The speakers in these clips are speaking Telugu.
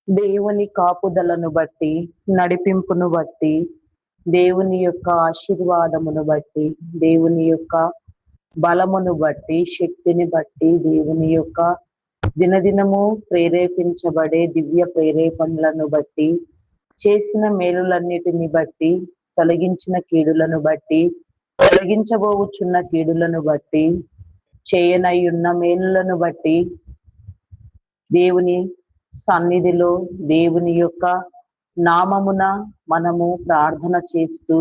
దేవుని కాపుదలను బట్టి, నడిపింపును బట్టి, దేవుని యొక్క ఆశీర్వాదమును బట్టి, దేవుని యొక్క బలమును బట్టి, శక్తిని బట్టి, దేవుని యొక్క దినదినము ప్రేరేపించబడే దివ్య ప్రేరేపణలను బట్టి, చేసిన మేలులన్నిటిని బట్టి, తొలగించిన కీడులను బట్టి, తొలగించబోచున్న కీడులను బట్టి, చేయనయ్యున్న మేలులను బట్టి, దేవుని సన్నిధిలో దేవుని యొక్క నామమున మనము ప్రార్థన చేస్తూ,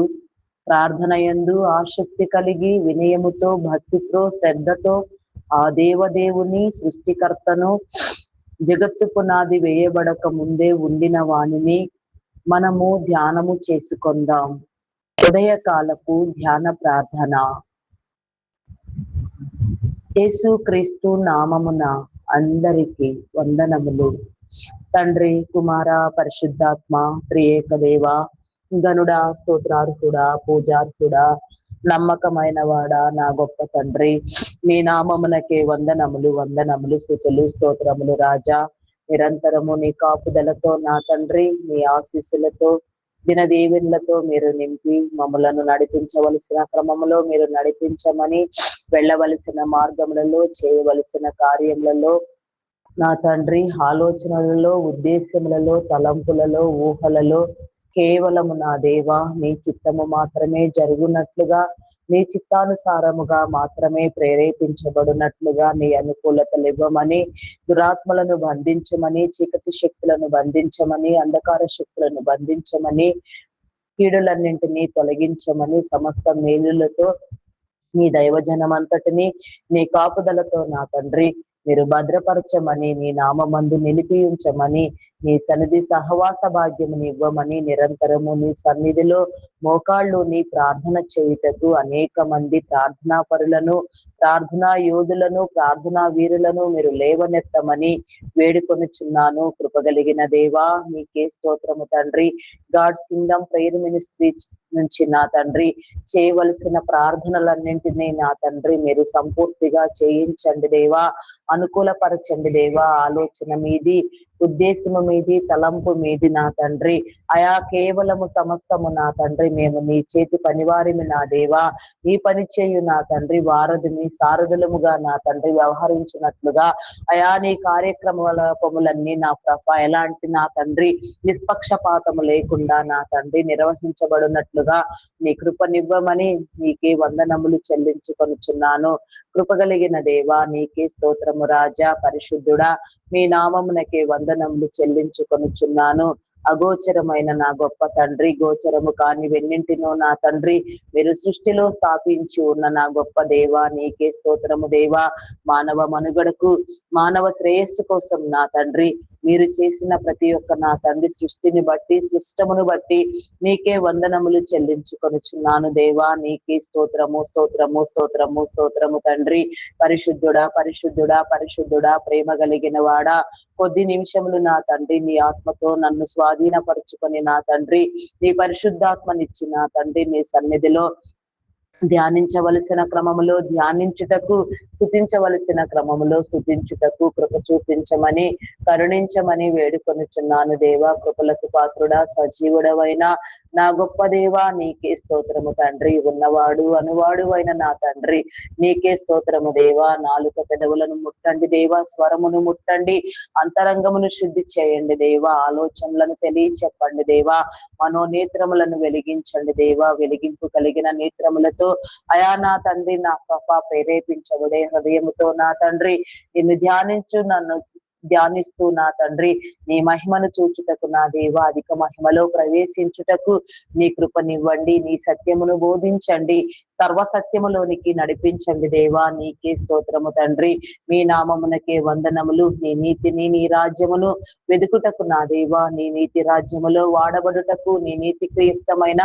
ప్రార్థన యందు ఆసక్తి కలిగి వినయముతో, భక్తితో, శ్రద్ధతో ఆ దేవదేవుని సృష్టికర్తను జగత్తు పునాది వేయబడక ముందే ఉండిన వానిని మనము ధ్యానము చేసుకొందాం. ఉదయకాలపు ధ్యాన ప్రార్థన. యేసు క్రీస్తు నామమున అందరికీ వందనములు. తండ్రి, కుమార, పరిశుద్ధాత్మ, త్రియేక దేవ, గనుడా, స్తోత్రార్హుడా, పూజార్హుడా, నమ్మకమైన వాడా, నా గొప్ప తండ్రి, మీ నామమునకే వందనములు, వందనములు, స్తుతులు, స్తోత్రములు రాజా. నిరంతరము నీ కాపుదలతో నా తండ్రి, మీ ఆశీస్సులతో, దినదీవెనలతో మీరు నింపి మమ్మలను నడిపించవలసిన క్రమములో మీరు నడిపించమని, వెళ్ళవలసిన మార్గములలో, చేయవలసిన కార్యములలో, నా తండ్రి ఆలోచనలలో, ఉద్దేశములలో, తలంపులలో, ఊహలలో కేవలము నా దేవా నీ చిత్తము మాత్రమే జరుగునట్లుగా, నీ చిత్తానుసారముగా మాత్రమే ప్రేరేపించబడినట్లుగా నీ అనుకూలతలు ఇవ్వమని, దురాత్మలను బంధించమని, చీకటి శక్తులను బంధించమని, అంధకార శక్తులను బంధించమని, కీడులన్నింటినీ తొలగించమని, సమస్త మేలులతో నీ దైవజనమంతటిని నీ కాపుదలతో నా తండ్రి మీరు భద్రపరచమని, నీ నామందు నిలిపి ఉంచమని, నీ సన్నిధి సహవాస భాగ్యముని ఇవ్వమని, నిరంతరము నీ సన్నిధిలో మోకాళ్ళు నీ ప్రార్థన చేయుటకు అనేక మంది ప్రార్థనా పరులను, ప్రార్థనా యోధులను, ప్రార్థనా వీరులను మీరు లేవనెత్తమని వేడుకొనుచున్నాను. కృపగలిగిన దేవా నీకే స్తోత్రము తండ్రి. గాడ్స్ కింగ్డమ్ ప్రేయర్ మినిస్ట్రీ నుంచి నా తండ్రి చేయవలసిన ప్రార్థనలన్నింటినీ నా తండ్రి మీరు సంపూర్తిగా చేయించండి దేవా, అనుకూలపరచండి దేవా. ఆలోచన మీది, ఉద్దేశము మీది, తలంపు మీది నా తండ్రి. అయా కేవలము సమస్తము నా తండ్రి మేము నీ చేతి పనివారిని నా దేవా. ఈ పని చేయు నా తండ్రి వారధిని సారథులముగా నా తండ్రి వ్యవహరించినట్లుగా అయా నీ కార్యక్రమాలన్నీ నా ప్రభ ఎలాంటి నా తండ్రి నిష్పక్షపాతము లేకుండా నా తండ్రి నిర్వహించబడినట్లుగా నీ కృపనివ్వమని నీకే వందనములు చెల్లించుకొనుచున్నాను. కృపగలిగిన దేవా నీకే స్తోత్రము రాజా, పరిశుద్ధుడా, మీ నామమునకే వందనములు చెల్లించుకొనుచున్నాను. అగోచరమైన నా గొప్ప తండ్రి, గోచరము కాని వెన్నింటినో నా తండ్రి మీరు సృష్టిలో స్థాపించి ఉన్న నా గొప్ప దేవా నీకే స్తోత్రము దేవా. మానవ మనుగడకు, మానవ శ్రేయస్సు కోసం నా తండ్రి మీరు చేసిన ప్రతి ఒక్క నా తండ్రి సృష్టిని బట్టి, సృష్టమును బట్టి నీకే వందనములు చెల్లించుకొనుచున్నాను దేవా. నీకే స్తోత్రము, స్తోత్రము, స్తోత్రము, స్తోత్రము తండ్రి. పరిశుద్ధుడా, పరిశుద్ధుడా, పరిశుద్ధుడా, ప్రేమ కలిగిన వాడా, కొద్ది నిమిషములు నా తండ్రి నీ ఆత్మతో నన్ను స్వాధీనపరుచుకొని నా తండ్రి నీ పరిశుద్ధాత్మనిచ్చి నా తండ్రి నీ సన్నిధిలో ధ్యానించవలసిన క్రమములో ధ్యానించుటకు, స్తుతించవలసిన క్రమములో స్తుతించుటకు కృప చూపించమని, కరుణించమని వేడుకొనుచున్నాను దేవా. కృపలకు పాత్రుడా, సజీవుడవైన నా గొప్ప దేవా నీకే స్తోత్రము తండ్రి. ఉన్నవాడు అనువాడు అయిన నా తండ్రి నీకే స్తోత్రము దేవా. నాలుక పెదవులను ముట్టండి దేవా, స్వరమును ముట్టండి, అంతరంగమును శుద్ధి చేయండి దేవా. ఆలోచనలను తెలియచెప్పండి దేవా. మనోనేత్రములను వెలిగించండి దేవా. వెలిగింపు కలిగిన నేత్రములతో అయా నా తండ్రి నా కృప ప్రేరేపించబడే హృదయముతో నా తండ్రి నిన్ను ధ్యానిస్తూ నా తండ్రి నీ మహిమను చూచుటకు నా దేవా, అధిక మహిమలో ప్రవేశించుటకు నీ కృపనివ్వండి. నీ సత్యమును బోధించండి, సర్వసత్యములోనికి నడిపించండి దేవా. నీకే స్తోత్రము తండ్రి. మీ నామమునకే వందనములు. నీ నీతిని, నీ రాజ్యమును వెదుకుటకు నా దేవా, నీ నీతి రాజ్యములో వాడబడుటకు, నీ నీతియుక్తమైన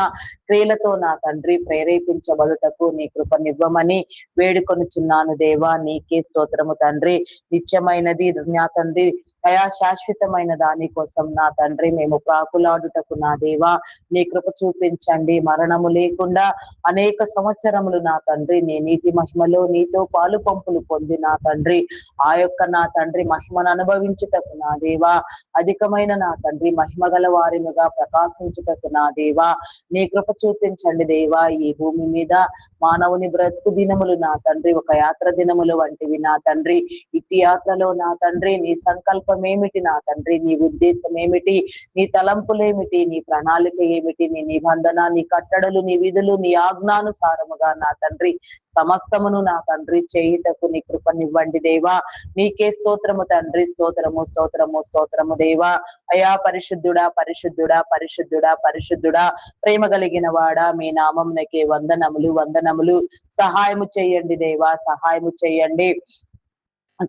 క్రియలతో నా తండ్రి ప్రేరేపించబడుటకు నీ కృపనివ్వమని వేడుకొనుచున్నాను దేవా. నీకే స్తోత్రము తండ్రి. నిత్యమైనది నా తండ్రి అయా శాశ్వతమైన దాని కోసం నా తండ్రి మేము ప్రాకులాడుటకు నా దేవా నీ కృప చూపించండి. మరణము లేకుండా అనేక సంవత్సరములు నా తండ్రి నీ నీతి మహిమలో నీతో పాలు పంపులు పొంది నా తండ్రి ఆ యొక్క నా తండ్రి మహిమను అనుభవించుటకు నా దేవా అధికమైన నా తండ్రి మహిమ గల వారినిగా ప్రకాశించుటకు నా దేవా నీ కృప చూపించండి దేవా. ఈ భూమి మీద మానవుని బ్రతుకు దినములు నా తండ్రి ఒక యాత్ర దినములు వంటివి నా తండ్రి. ఇట్టి యాత్రలో నా తండ్రి నీ సంకల్పం ఏమిటి నా తండ్రి, నీ ఉద్దేశం ఏమిటి, నీ తలంపులేమిటి, నీ ప్రణాళిక ఏమిటి, నీ నిబంధన, నీ కట్టడలు, నీ విధులు, నీ ఆజ్ఞానుసారముగా నా తండ్రి సమస్తమును నా తండ్రి చేయుటకు నీ కృపనివ్వండి దేవా. నీకే స్తోత్రము తండ్రి, స్తోత్రము స్తోత్రము స్తోత్రము దేవా. అయా పరిశుద్ధుడా పరిశుద్ధుడా పరిశుద్ధుడా పరిశుద్ధుడా ప్రేమ కలిగిన వాడా మీ నామమునకే వందనములు వందనములు. సహాయము చేయండి దేవా, సహాయము చేయండి.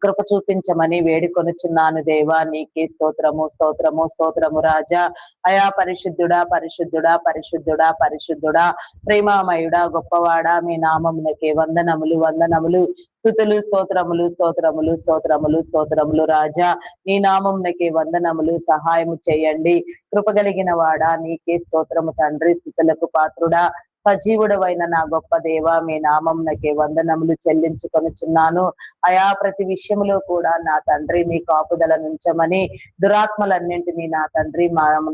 కృప చూపించమని వేడుకొనుచున్నాను దేవా. నీకే స్తోత్రము స్తోత్రము స్తోత్రము రాజా. అయా పరిశుద్ధుడా పరిశుద్ధుడా పరిశుద్ధుడా పరిశుద్ధుడా ప్రేమామయుడా గొప్పవాడా మీ నామమునకే వందనములు వందనములు. స్తుతులు స్తోత్రములు స్తోత్రములు స్తోత్రములు స్తోత్రములు రాజా. నీ నామమునకే వందనములు. సహాయము చేయండి. కృప కలిగిన వాడా నీకే స్తోత్రము తండ్రి. స్తుతులకు పాత్రుడా సజీవుడవైన నా గొప్ప దేవ మీ నామమునకే వందనములు చెల్లించుకొనుచున్నాను. అయా ప్రతి విషయంలో కూడా నా తండ్రి మీ కాపుదల నుంచమని, దురాత్మలన్నింటినీ నా తండ్రి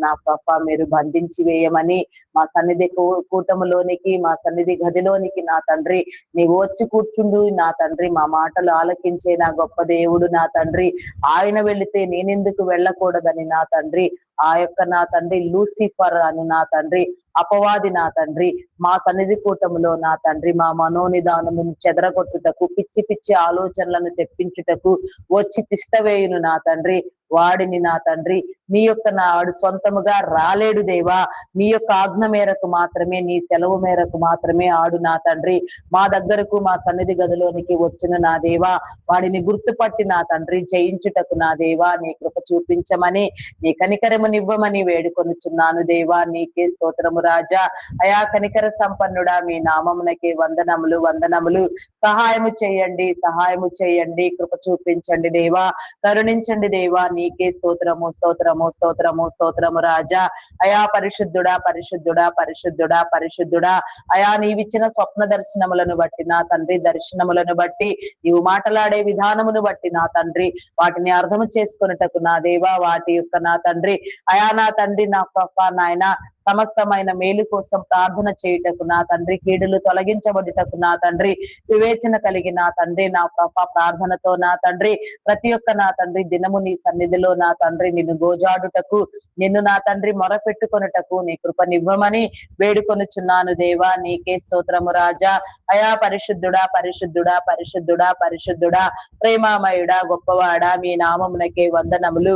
నా పాప మీరు బంధించి వేయమని, మా సన్నిధి కూటములోనికి మా సన్నిధి గదిలోనికి నా తండ్రి నీవు వచ్చి కూర్చుండు నా తండ్రి. మా మాటలు ఆలకించే నా గొప్ప దేవుడు నా తండ్రి. ఆయన వెళితే నేనెందుకు వెళ్ళకూడదని నా తండ్రి ఆ యొక్క నా తండ్రి లూసిఫర్ అను నా తండ్రి అపవాది నా తండ్రి మా సన్నిధి కూటములో నా తండ్రి మా మనోనిదానమును చెదరగొట్టుటకు, పిచ్చి పిచ్చి ఆలోచనలను తెప్పించుటకు వచ్చి తిష్టవేయును నా తండ్రి. వాడిని నా తండ్రి నీ యొక్క వాడు సొంతముగా రాలేడు దేవా. నీ యొక్క ఆజ్ఞ మేరకు మాత్రమే, నీ సెలవు మేరకు మాత్రమే ఆడు నా తండ్రి మా దగ్గరకు మా సన్నిధి గదిలోనికి వచ్చిన నా దేవా. వాడిని గుర్తుపట్టి నా తండ్రి జయించుటకు నా దేవా నీ కృప చూపించమని, నీ కనికరమునివ్వమని వేడుకొనుచున్నాను దేవా. నీకే స్తోత్రము రాజా. అయా కనికర సంపన్నుడా మీ నామమునకే వందనములు వందనములు. సహాయము చేయండి, సహాయము చేయండి. కృప చూపించండి దేవా, కరుణించండి దేవా. నీకే స్తోత్రము స్తోత్రము స్తోత్రము స్తోత్రము రాజా. అయా పరిశుద్ధుడా పరిశుద్ధుడా పరిశుద్ధుడా పరిశుద్ధుడా. అయా నీవిచ్చిన స్వప్న దర్శనములను బట్టి నా తండ్రి, దర్శనములను బట్టి నీవు మాట్లాడే విధానమును బట్టి నా తండ్రి వాటిని అర్థము చేసుకొనుటకు నా దేవా, వాటి యొక్క నా తండ్రి అయా నా తండ్రి నా పాప నాయన సమస్తమైన మేలు కోసం ప్రార్థన చేయుటకు నా తండ్రి, కీడులు తొలగించబడుటకు నా తండ్రి వివేచన కలిగి నా తండ్రి నా పాప ప్రార్థనతో నా తండ్రి ప్రతి ఒక్క నా తండ్రి దినము నీ సన్నిధిలో నా తండ్రి నిన్ను గోజాడుటకు, నిన్ను నా తండ్రి మొరపెట్టుకొనుటకు నీ కృపనివ్వమని వేడుకొనుచున్నాను దేవా. నీకే స్తోత్రము రాజా. అయా పరిశుద్ధుడా పరిశుద్ధుడా పరిశుద్ధుడా పరిశుద్ధుడా ప్రేమామయుడా గొప్పవాడా మీ నామమునకే వందనములు.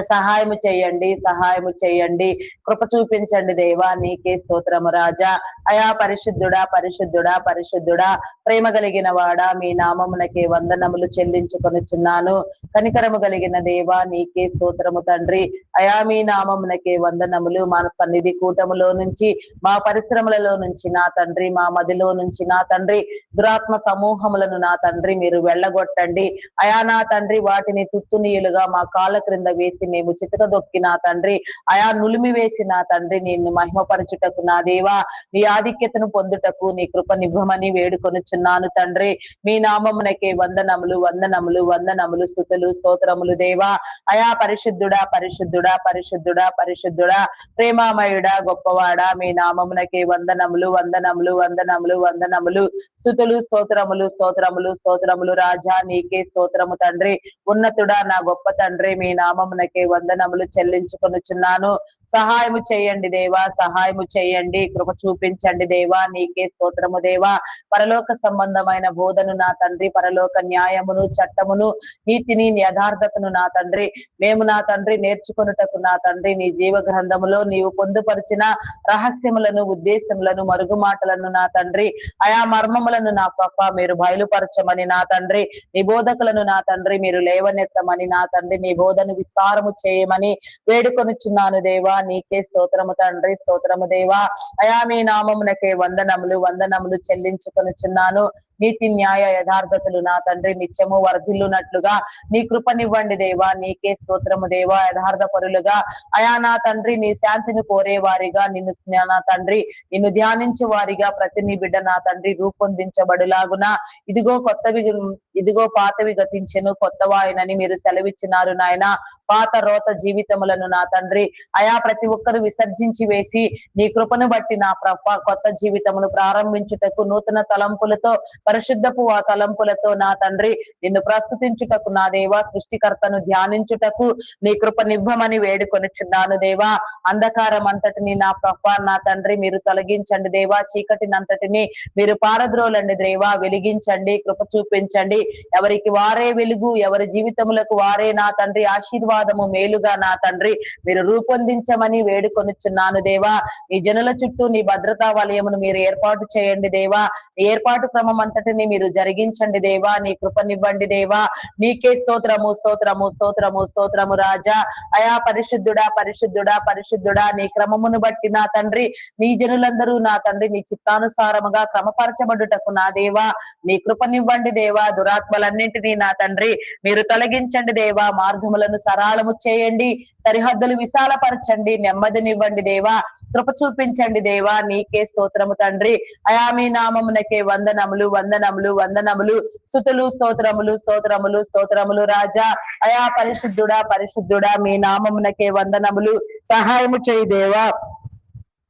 సహాయము చేయండి, సహాయము చేయండి. కృప చూపించండి దేవా. నీకే స్తోత్రము రాజా. అయా పరిశుద్ధుడా పరిశుద్ధుడా పరిశుద్ధుడా ప్రేమ కలిగిన వాడా మీ నామమునకే వందనములు చెల్లించుకొనుచున్నాను. కనికరము కలిగిన దేవా నీకే స్తోత్రము తండ్రి. అయా మీ నామమునకే వందనములు. మా సన్నిధి కూటములో నుంచి, మా పరిశ్రమలలో నుంచి నా తండ్రి, మా మదిలో నుంచి నా తండ్రి దురాత్మ సమూహములను నా తండ్రి మీరు వెళ్ళగొట్టండి. అయా నా తండ్రి వాటిని తుత్తునీయులుగా మా కాళ్ళ క్రింద వేసి మేము చితకదొక్కి నా తండ్రి అయా నులిమి వేసి నా తండ్రి నిన్ను మహిమపరచుటకు నా దేవా నీ ఆధిక్యతను పొందుటకు నీ కృపనివ్వమని వేడుకొనుచున్నాను తండ్రి. మీ నామమునకే వందనములు వందనములు వందనములు. స్తుతులు స్తోత్రములు దేవా. అయా పరిశుద్ధుడా పరిశుద్ధుడా పరిశుద్ధుడా పరిశుద్ధుడా ప్రేమామయుడా గొప్పవాడా మీ నామమునకే వందనములు వందనములు వందనములు వందనములు. స్తుతులు స్తోత్రములు స్తోత్రములు స్తోత్రములు రాజా. నీకే స్తోత్రము తండ్రి. ఉన్నతుడా నా గొప్ప తండ్రి మీ నామమునకే వందనములు చెల్లించుకొనుచున్నాను. సహాయము చేయండి దేవా, సహాయము చేయండి. కృప చూపించండి దేవా. నీకే స్తోత్రము దేవా. పరలోక సంబంధమైన బోధను నా తండ్రి, పరలోక న్యాయమును చట్టమును నీతిని యథార్థతను నా తండ్రి మేము నా తండ్రి నేర్చుకొనుటకు నా తండ్రి నీ జీవ గ్రంథములో నీవు పొందుపరిచిన రహస్యములను, ఉద్దేశములను, మరుగు మాటలను నా తండ్రి అయా మర్మములను నా పప్ప మీరు బయలుపరచమని నా తండ్రి, నీ బోధకులను నా తండ్రి మీరు లేవనెత్తమని నా తండ్రి నీ బోధను విస్తారము చేయమని వేడుకొనుచున్నాను దేవా. నీకే స్తోత్రము తండ్రి, స్తోత్రము దేవా. అయా మీ నామమునకే వందనములు వందనములు చెల్లించుకొనుచున్నాను. నీతి న్యాయ యథార్థతలు నా తండ్రి నిత్యము వర్ధిల్లునట్లుగా నీ కృపనివ్వండి దేవా. నీకే స్తోత్రము దేవా. యథార్థ పరులుగా అయా నా తండ్రి నీ శాంతిని కోరే వారిగా నిన్ను నా తండ్రి నిన్ను ధ్యానించే వారిగా ప్రతి నీ బిడ్డ నా తండ్రి రూపొందించబడులాగున ఇదిగో పాతవి గతించెను కొత్తవాయనని మీరు సెలవిచ్చినారు నాయన. పాత రోత జీవితములను నా తండ్రి అయా ప్రతి ఒక్కరు విసర్జించి వేసి నీ కృపను బట్టి నా ప్రభ కొత్త జీవితమును ప్రారంభించుటకు నూతన తలంపులతో పరిశుద్ధపు ఆ తలంపులతో నా తండ్రి నిన్ను ప్రస్తుతించుటకు నా దేవా సృష్టికర్తను ధ్యానించుటకు నీ కృపనివ్వమని వేడుకొనిచున్నాను దేవా. అంధకారం అంతటిని నా ప్రభ నా తండ్రి మీరు తొలగించండి దేవా. చీకటినంతటిని మీరు పారద్రోలండి దేవా. వెలిగించండి, కృప చూపించండి. ఎవరికి వారే వెలుగు, ఎవరి జీవితములకు వారే నా తండ్రి ఆశీర్వాదము మేలుగా నా తండ్రి మీరు రూపొందించమని వేడుకొనిచున్నాను దేవా. ఈ జనుల చుట్టూ నీ భద్రతా వలయమును మీరు ఏర్పాటు చేయండి దేవా. ఏర్పాటు క్రమం అంతటిని మీరు జరిగించండి దేవా. నీ కృపనివ్వండి దేవా. నీకే స్తోత్రము స్తోత్రము స్తోత్రము స్తోత్రము రాజా. అయా పరిశుద్ధుడా పరిశుద్ధుడా పరిశుద్ధుడా నీ క్రమమును బట్టి నా తండ్రి నీ జనులందరూ నా తండ్రి నీ చిత్తానుసారముగా క్రమపరచబడుటకు నా దేవా నీ కృపనివ్వండి దేవా. దురాత్మలన్నింటినీ నా తండ్రి మీరు తొలగించండి దేవా. మార్గములను సరళము చేయండి, సరిహద్దులు విశాలపరచండి, నెమ్మదినివ్వండి దేవా. కృప చూపించండి దేవా. నీకే స్తోత్రము తండ్రి. అయా మీ నామమునకే వందనములు వందనములు వందనములు. స్తుతులు స్తోత్రములు స్తోత్రములు స్తోత్రములు రాజా. అయా పరిశుద్ధుడా పరిశుద్ధుడా మీ నామమునకే వందనములు. సహాయము చేయి దేవా,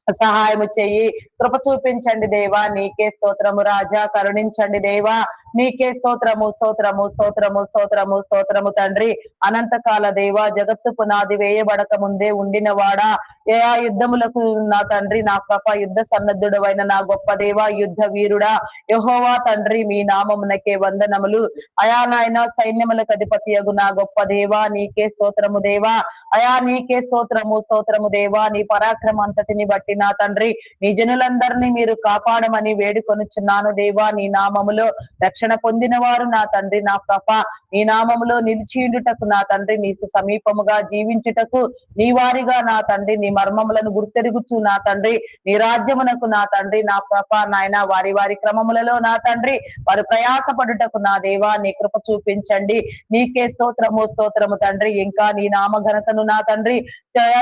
సహాయము చెయ్యి, కృప చూపించండి దేవా. నీకే స్తోత్రము రాజా. కరుణించండి దేవా. నీకే స్తోత్రము స్తోత్రము స్తోత్రము స్తోత్రము స్తోత్రము తండ్రి. అనంతకాల దేవా, జగత్తు పునాది వేయబడక ముందే ఉండిన వాడా, ఏ యుద్ధములకు నా తండ్రి నా కృప యుద్ధ సన్నద్ధుడవైన నా గొప్ప దేవా, యుద్ధ వీరుడా యెహోవా తండ్రి మీ నామమునకే వందనములు. అయా నాయన సైన్యములకు అధిపతి యగు నా గొప్ప దేవా నీకే స్తోత్రము దేవా. అయా నీకే స్తోత్రము స్తోత్రము దేవా. నీ పరాక్రమం అంతటిని బట్టి నా తండ్రి నీ జనులందరినీ మీరు కాపాడమని వేడుకొనుచున్నాను దేవా. నీ నామములో రక్షణ పొందిన వారు నా తండ్రి నా కృప నీ నామములో నిలిచియుండుటకు నా తండ్రి నీకు సమీపముగా జీవించుటకు నీ వారిగా నా తండ్రి నీ మర్మములను గుర్తెరుగుచు నా తండ్రి నీ రాజ్యమునకు నా తండ్రి నా కృప నాయన వారి వారి క్రమములలో నా తండ్రి వారు ప్రయాసపడుటకు నా దేవా నీ కృప చూపించండి. నీకే స్తోత్రము స్తోత్రము తండ్రి. ఇంకా నీ నామఘనతను నా తండ్రి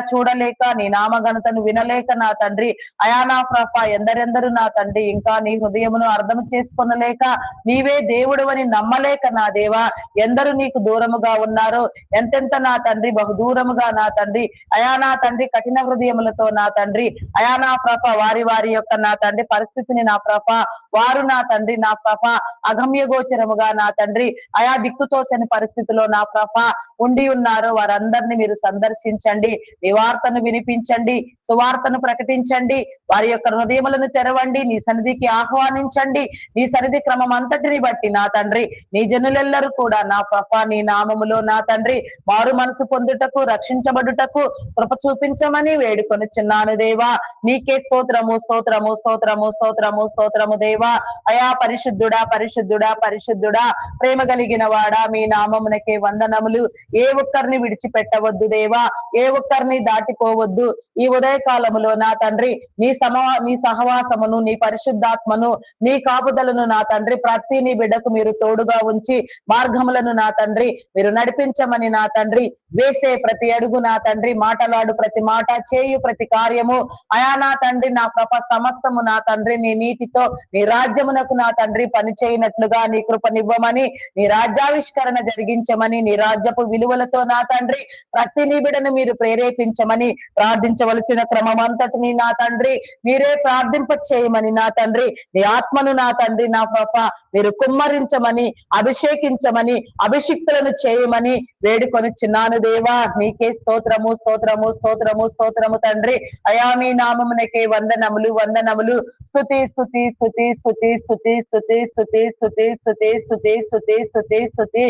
చూడలేక నీ నామఘనతను వినలేక నా తండ్రి అయా నా కృప ఎందరెందరు నా తండ్రి ఇంకా నీ హృదయమును అర్థం చేసుకొనలేక నీవే దేవుడు అని నమ్మలేక నా దేవా ఎందరు నీకు దూరముగా ఉన్నారో, ఎంతెంత నా తండ్రి బహు దూరముగా నా తండ్రి అయా నా తండ్రి కఠిన హృదయములతో నా తండ్రి అయా నా ప్రభ వారి వారి యొక్క నా తండ్రి పరిస్థితిని నా ప్రభ వారు నా తండ్రి నా ప్రభ అగమ్య గోచరముగా నా తండ్రి అయా దిక్కుతోచని పరిస్థితిలో నా ప్రభ ఉండి ఉన్నారో వారందరినీ మీరు సందర్శించండి. నీ వార్తను వినిపించండి, సువార్తను ప్రకటించండి, వారి యొక్క హృదయములను తెరవండి, నీ సన్నిధికి ఆహ్వానించండి. నీ సన్నిధి క్రమం అంతటిని బట్టి నా తండ్రి నీ జనులెల్లరూ కూడా నా ప్రభ నీ నామములో నా తండ్రి మారు మనసు పొందుటకు రక్షించబడుటకు కృప చూపించమని వేడుకొనుచున్నాను దేవా. నీకే స్తోత్రము స్తోత్రము స్తోత్రము స్తోత్రము స్తోత్రము దేవా. అయా పరిశుద్ధుడా పరిశుద్ధుడా పరిశుద్ధుడా ప్రేమ కలిగిన వాడా మీ నామమునకే వందనములు. ఏ ఒక్కరిని విడిచిపెట్టవద్దు దేవా, ఏ ఒక్కరిని దాటిపోవద్దు. ఈ ఉదయ కాలములో నా తండ్రి నీ సహవాసమును నీ పరిశుద్ధాత్మను నీ కాపుదలను నా తండ్రి ప్రతి నీ బిడ్డకు మీరు తోడుగా ఉంచి మార్గములను నా తండ్రి మీరు నడిపించమని నా తండ్రి వేసే ప్రతి అడుగు నా తండ్రి మాటలాడు ప్రతి మాట చేయు ప్రతి కార్యము అయా నా తండ్రి నా కృప సమస్తము నా తండ్రి నీ నీతితో నీ రాజ్యమునకు నా తండ్రి పని చేయనట్లుగా నీ కృపనివ్వమని నీ రాజ్యావిష్కరణ జరిగించమని నీ రాజ్యపు విలువలతో నా తండ్రి ప్రతి నీ బిడ్డను మీరు ప్రేరేపించమని ప్రార్థించవలసిన క్రమం అంతటిని నా తండ్రి మీరే ప్రార్థింప చేయమని నా తండ్రి నీ ఆత్మను నా తండ్రి నా కృప మీరు కుమ్మరించమని అభిషేకించమని అభిషిక్తులను చేయమని వేడుకొని చిన్నాను దేవా. నీకే స్తోత్రము స్తోత్రము స్తోత్రము స్తోత్రము తండ్రి. అయా మీ నామమునకే వందనములు వందనములు. స్తుతి స్తుతి స్తుతి స్తుతి స్తుతి స్తుతి స్తుతి స్తుతి స్తుతి స్తుతి స్తుతి స్తుతి స్తుతి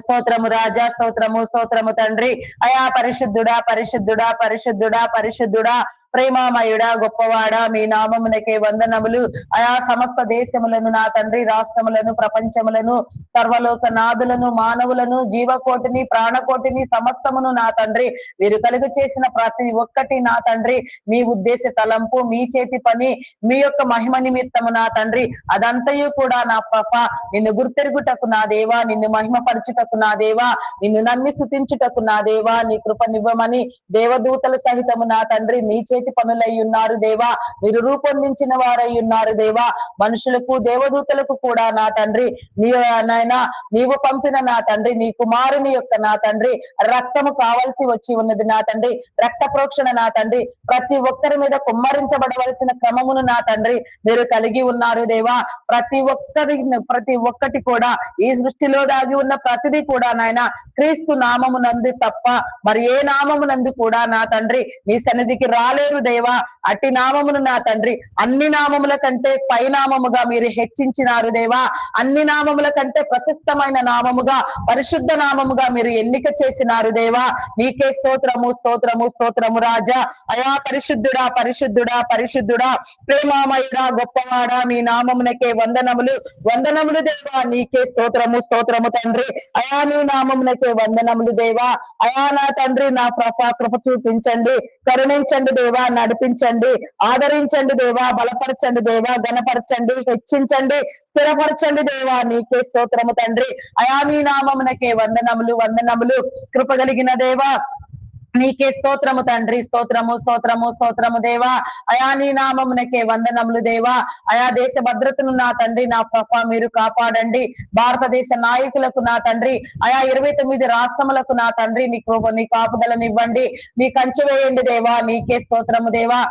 స్తోత్రము రాజా స్తోత్రము స్తోత్రము తండ్రి. అయా పరిశుద్ధుడా పరిశుద్ధుడా పరిశుద్ధుడా పరిశుద్ధుడా ప్రేమామయుడా గొప్పవాడా మీ నామమునకే వందనములు. ఆయా సమస్త దేశములను నా తండ్రి, రాష్ట్రములను, ప్రపంచములను, సర్వలోక నాదులను, మానవులను, జీవకోటిని, ప్రాణకోటిని సమస్తమును నా తండ్రి మీరు కలుగు చేసిన ప్రతి ఒక్కటి నా తండ్రి మీ ఉద్దేశ తలంపు, మీ చేతి పని, మీ యొక్క మహిమ నిమిత్తము నా తండ్రి అదంతయు కూడా నా పాప నిన్ను గుర్తెరుగుటకు నా దేవా, నిన్ను మహిమపరచుటకు నా దేవా, నిన్ను నమ్మి స్తుతించుటకు నా దేవా, నీ కృపనివ్వమని దేవదూతల సహితము నా తండ్రి నీ చేతి పనులై ఉన్నారు దేవా, మీరు రూపొందించిన వారై ఉన్నారు దేవా. మనుషులకు దేవదూతలకు కూడా నా తండ్రి నీ నాయనా నీవు పంపిన నా తండ్రి నీ కుమారుని యొక్క నా తండ్రి రక్తము కావలసి వచ్చి ఉన్నది నా తండ్రి, రక్త ప్రోక్షణ నా తండ్రి ప్రతి ఒక్కరి మీద కుమ్మరించబడవలసిన క్రమమును నా తండ్రి మీరు కలిగి ఉన్నారు దేవా. ప్రతి ఒక్కటి కూడా ఈ సృష్టిలో దాగి ఉన్న ప్రతిదీ కూడా నాయన క్రీస్తు నామమునందు తప్ప మరి ఏ నామమునందు కూడా నా తండ్రి నీ సన్నిధికి రాలేరు దేవా. అట్టి నామమును నా తండ్రి అన్ని నామముల కంటే పైనామముగా మీరు హెచ్చించినారు దేవా, అన్ని నామముల కంటే ప్రశస్తమైన నామముగా పరిశుద్ధ నామముగా మీరు ఎన్నిక చేసినారు దేవా. నీకే స్తోత్రము స్తోత్రము స్తోత్రము రాజా. అయా పరిశుద్ధుడా పరిశుద్ధుడా పరిశుద్ధుడా ప్రేమామయుడా గొప్పవాడా మీ నామమునకే వందనములు వందనములు దేవా. నీకే స్తోత్రము స్తోత్రము తండ్రి. అయా నీ నామమునకే వందనములు దేవా. అయా నా తండ్రి నా కృప చూపించండి, కరుణించండి దేవా, నడిపించండి, ఆదరించండి దేవా, బలపరచండి దేవా, గణపరచండి, హెచ్చించండి, స్థిరపరచండి దేవా. నీకే స్తోత్రము తండ్రి. అయా మీ నామమునకే వందనములు వందనములు. కృప కలిగిన దేవా నీకే స్తోత్రము తండ్రి. స్తోత్రము స్తోత్రము స్తోత్రము దేవా. అయా నీ నామమునకే వందనములు దేవా. అయా దేశ భద్రతను నా తండ్రి నా ప్రభ మీరు కాపాడండి. భారతదేశ నాయకులకు నా తండ్రి అయా 29 రాష్ట్రములకు నా తండ్రి నీ కాపుదలనివ్వండి, నీ కంచె వేయండి దేవా. నీకే స్తోత్రము దేవా.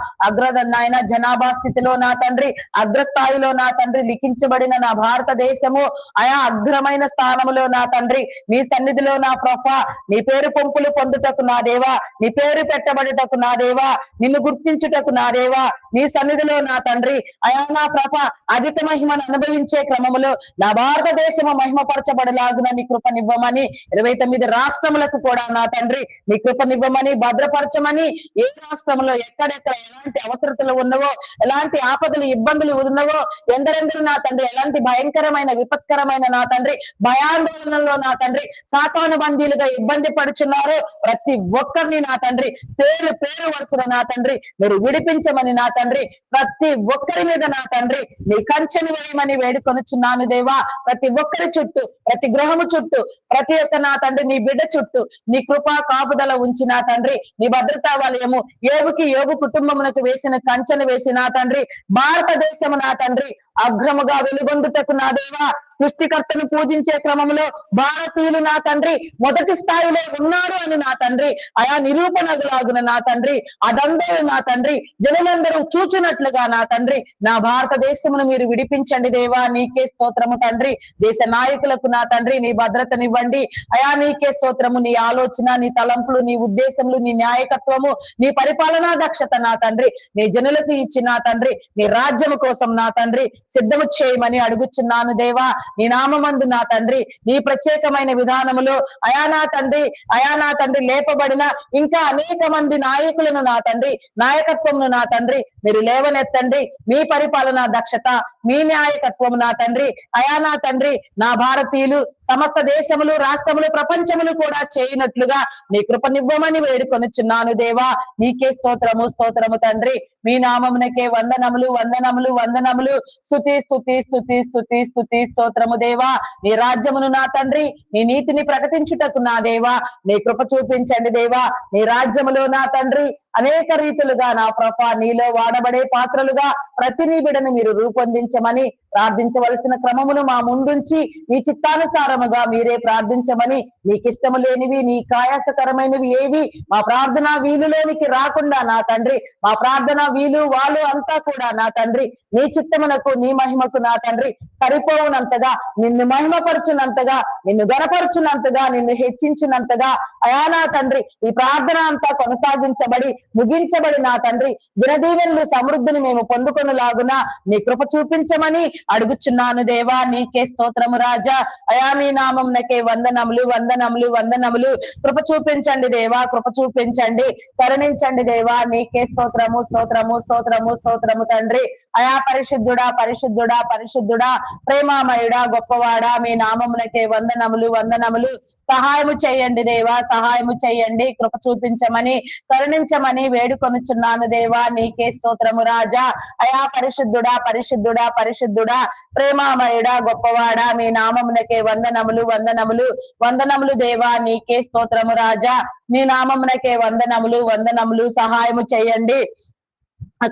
నాయన జనాభా స్థితిలో నా తండ్రి అగ్రస్థాయిలో నా తండ్రి లిఖించబడిన నా భారతదేశము అయా అగ్రమైన స్థానములో నా తండ్రి నీ సన్నిధిలో నా ప్రభ నీ పేరు పొంపులు పొందుటకు నా దేవా, నీ పేరు పెట్టబడుటకు నా దేవా, నిన్ను గుర్తించుటకు నా దేవా, నీ సన్నిధిలో నా తండ్రి అయా నా ప్రభ అధిక మహిమను అనుభవించే క్రమములో నా భారతదేశము మహిమపరచబడలాగున నీ కృపనివ్వమని 29 రాష్ట్రములకు కూడా నా తండ్రి నీ కృపనివ్వమని భద్రపరచమని. ఏ రాష్ట్రంలో ఎక్కడెక్కడ ఎలాంటి అవసరతలు ఉన్నవో, ఎలాంటి ఆపదలు ఇబ్బందులు ఉన్నవో, ఎందరెందరూ నా తండ్రి ఎలాంటి భయంకరమైన విపత్కరమైన నా తండ్రి భయాందోళనలో నా తండ్రి సాతాను బందీలుగా ఇబ్బంది పడుచున్నారు ప్రతి ఒక్కరిని నా తండ్రి పేరు పేరు వరుసలో నా తండ్రి మీరు విడిపించమని నా తండ్రి ప్రతి ఒక్కరి మీద నా తండ్రి నీ కంచెను వేయమని వేడుకొనుచున్నాను దేవా. ప్రతి ఒక్కరి చుట్టూ, ప్రతి గృహము చుట్టూ, ప్రతి ఒక్క నా తండ్రి నీ బిడ్డ చుట్టూ నీ కృపా కాపుదల ఉంచి నా తండ్రి నీ భద్రతా వలయము యోగు కుటుంబమునకు వేసిన కంచెను వేసి నా తండ్రి భారతదేశము నా తండ్రి అగ్రముగా వెలుగొందుటకు నా దేవా. సృష్టికర్తను పూజించే క్రమంలో భారతీయులు నా తండ్రి మొదటి స్థాయిలో ఉన్నారు అని నా తండ్రి ఆయా నిరూపణలాగున నా తండ్రి అదందరూ నా తండ్రి జనులందరూ చూచినట్లుగా నా తండ్రి నా భారతదేశమును మీరు విడిపించండి దేవా. నీకే స్తోత్రము తండ్రి. దేశ నాయకులకు నా తండ్రి నీ భద్రతనివ్వండి అయా. నీకే స్తోత్రము. నీ ఆలోచన, నీ తలంపులు, నీ ఉద్దేశములు, నీ న్యాయకత్వము, నీ పరిపాలనా దక్షత నా తండ్రి నీ జనులకు ఇచ్చి నా తండ్రి నీ రాజ్యము కోసం నా తండ్రి సిద్ధము చేయమని అడుగుచున్నాను దేవా. నీ నామమందు నా తండ్రి నీ ప్రత్యేకమైన విధానములో అయా నా తండ్రి లేపబడిన ఇంకా అనేక మంది నాయకులను నా తండ్రి నాయకత్వమును నా తండ్రి మీరు లేవనెత్తండి. మీ పరిపాలనా దక్షత, మీ నాయకత్వము నా తండ్రి అయా నా తండ్రి నా భారతీయులు సమస్త దేశములు, రాష్ట్రములు, ప్రపంచములు కూడా చేయనట్లుగా నీ కృపనివ్వమని వేడుకొనుచున్నాను దేవా. నీకే స్తోత్రము స్తోత్రము తండ్రి. మీ నామమునకే వందనములు వందనములు వందనములు. స్తుతి స్తుతి స్తుతి స్తుతి స్తుతి స్తోత్రము దేవా. నీ రాజ్యమును నా తండ్రి నీ నీతిని ప్రకటించుటకు నా దేవా నీ కృప చూపించండి దేవా. నీ రాజ్యములో నా తండ్రి అనేక రీతులుగా నా ప్రభ నీలో వాడబడే పాత్రలుగా ప్రతి నీ బిడను మీరు రూపొందించమని ప్రార్థించవలసిన క్రమమును మా ముందుంచి నీ చిత్తానుసారముగా మీరే ప్రార్థించమని. నీకిష్టము లేనివి, నీ కాయాసకరమైనవి ఏవి మా ప్రార్థన వీలులోనికి రాకుండా నా తండ్రి మా ప్రార్థన వీలు వాళ్ళు అంతా కూడా నా తండ్రి నీ చిత్తమునకు నీ మహిమకు నా తండ్రి సరిపోవునంతగా, నిన్ను మహిమపరచునంతగా, నిన్ను గణపరచునంతగా, నిన్ను హెచ్చించినంతగా అయా నా తండ్రి ఈ ప్రార్థన అంతా కొనసాగించబడి ముగించబడి నా తండ్రి దినదీవెనలు సమృద్ధిని మేము పొందుకొనులాగున నీ కృప చూపించమని అడుగుచున్నాను దేవా, నీకే స్తోత్రము రాజా. అయా మీ నామమునకే వందనములు వందనములు వందనములు. కృప చూపించండి దేవా, కృప చూపించండి, కరుణించండి దేవా, నీకే స్తోత్రము స్తోత్రము స్తోత్రము స్తోత్రము తండ్రి. అయా పరిశుద్ధుడా పరిశుద్ధుడా పరిశుద్ధుడా, ప్రేమామయుడా, గొప్పవాడా, మీ నామమునకే వందనములు వందనములు. సహాయము చేయండి దేవా, సహాయము చేయండి, కృప చూపించమని కరుణించమని వేడుకొనుచున్నాను దేవా, నీకే స్తోత్రము రాజా. అయా పరిశుద్ధుడా పరిశుద్ధుడా పరిశుద్ధుడా, ప్రేమామయుడా, గొప్పవాడా, మీ నామమునకే వందనములు వందనములు వందనములు దేవా, నీకే స్తోత్రము రాజా. మీ నామమునకే వందనములు వందనములు. సహాయము చేయండి,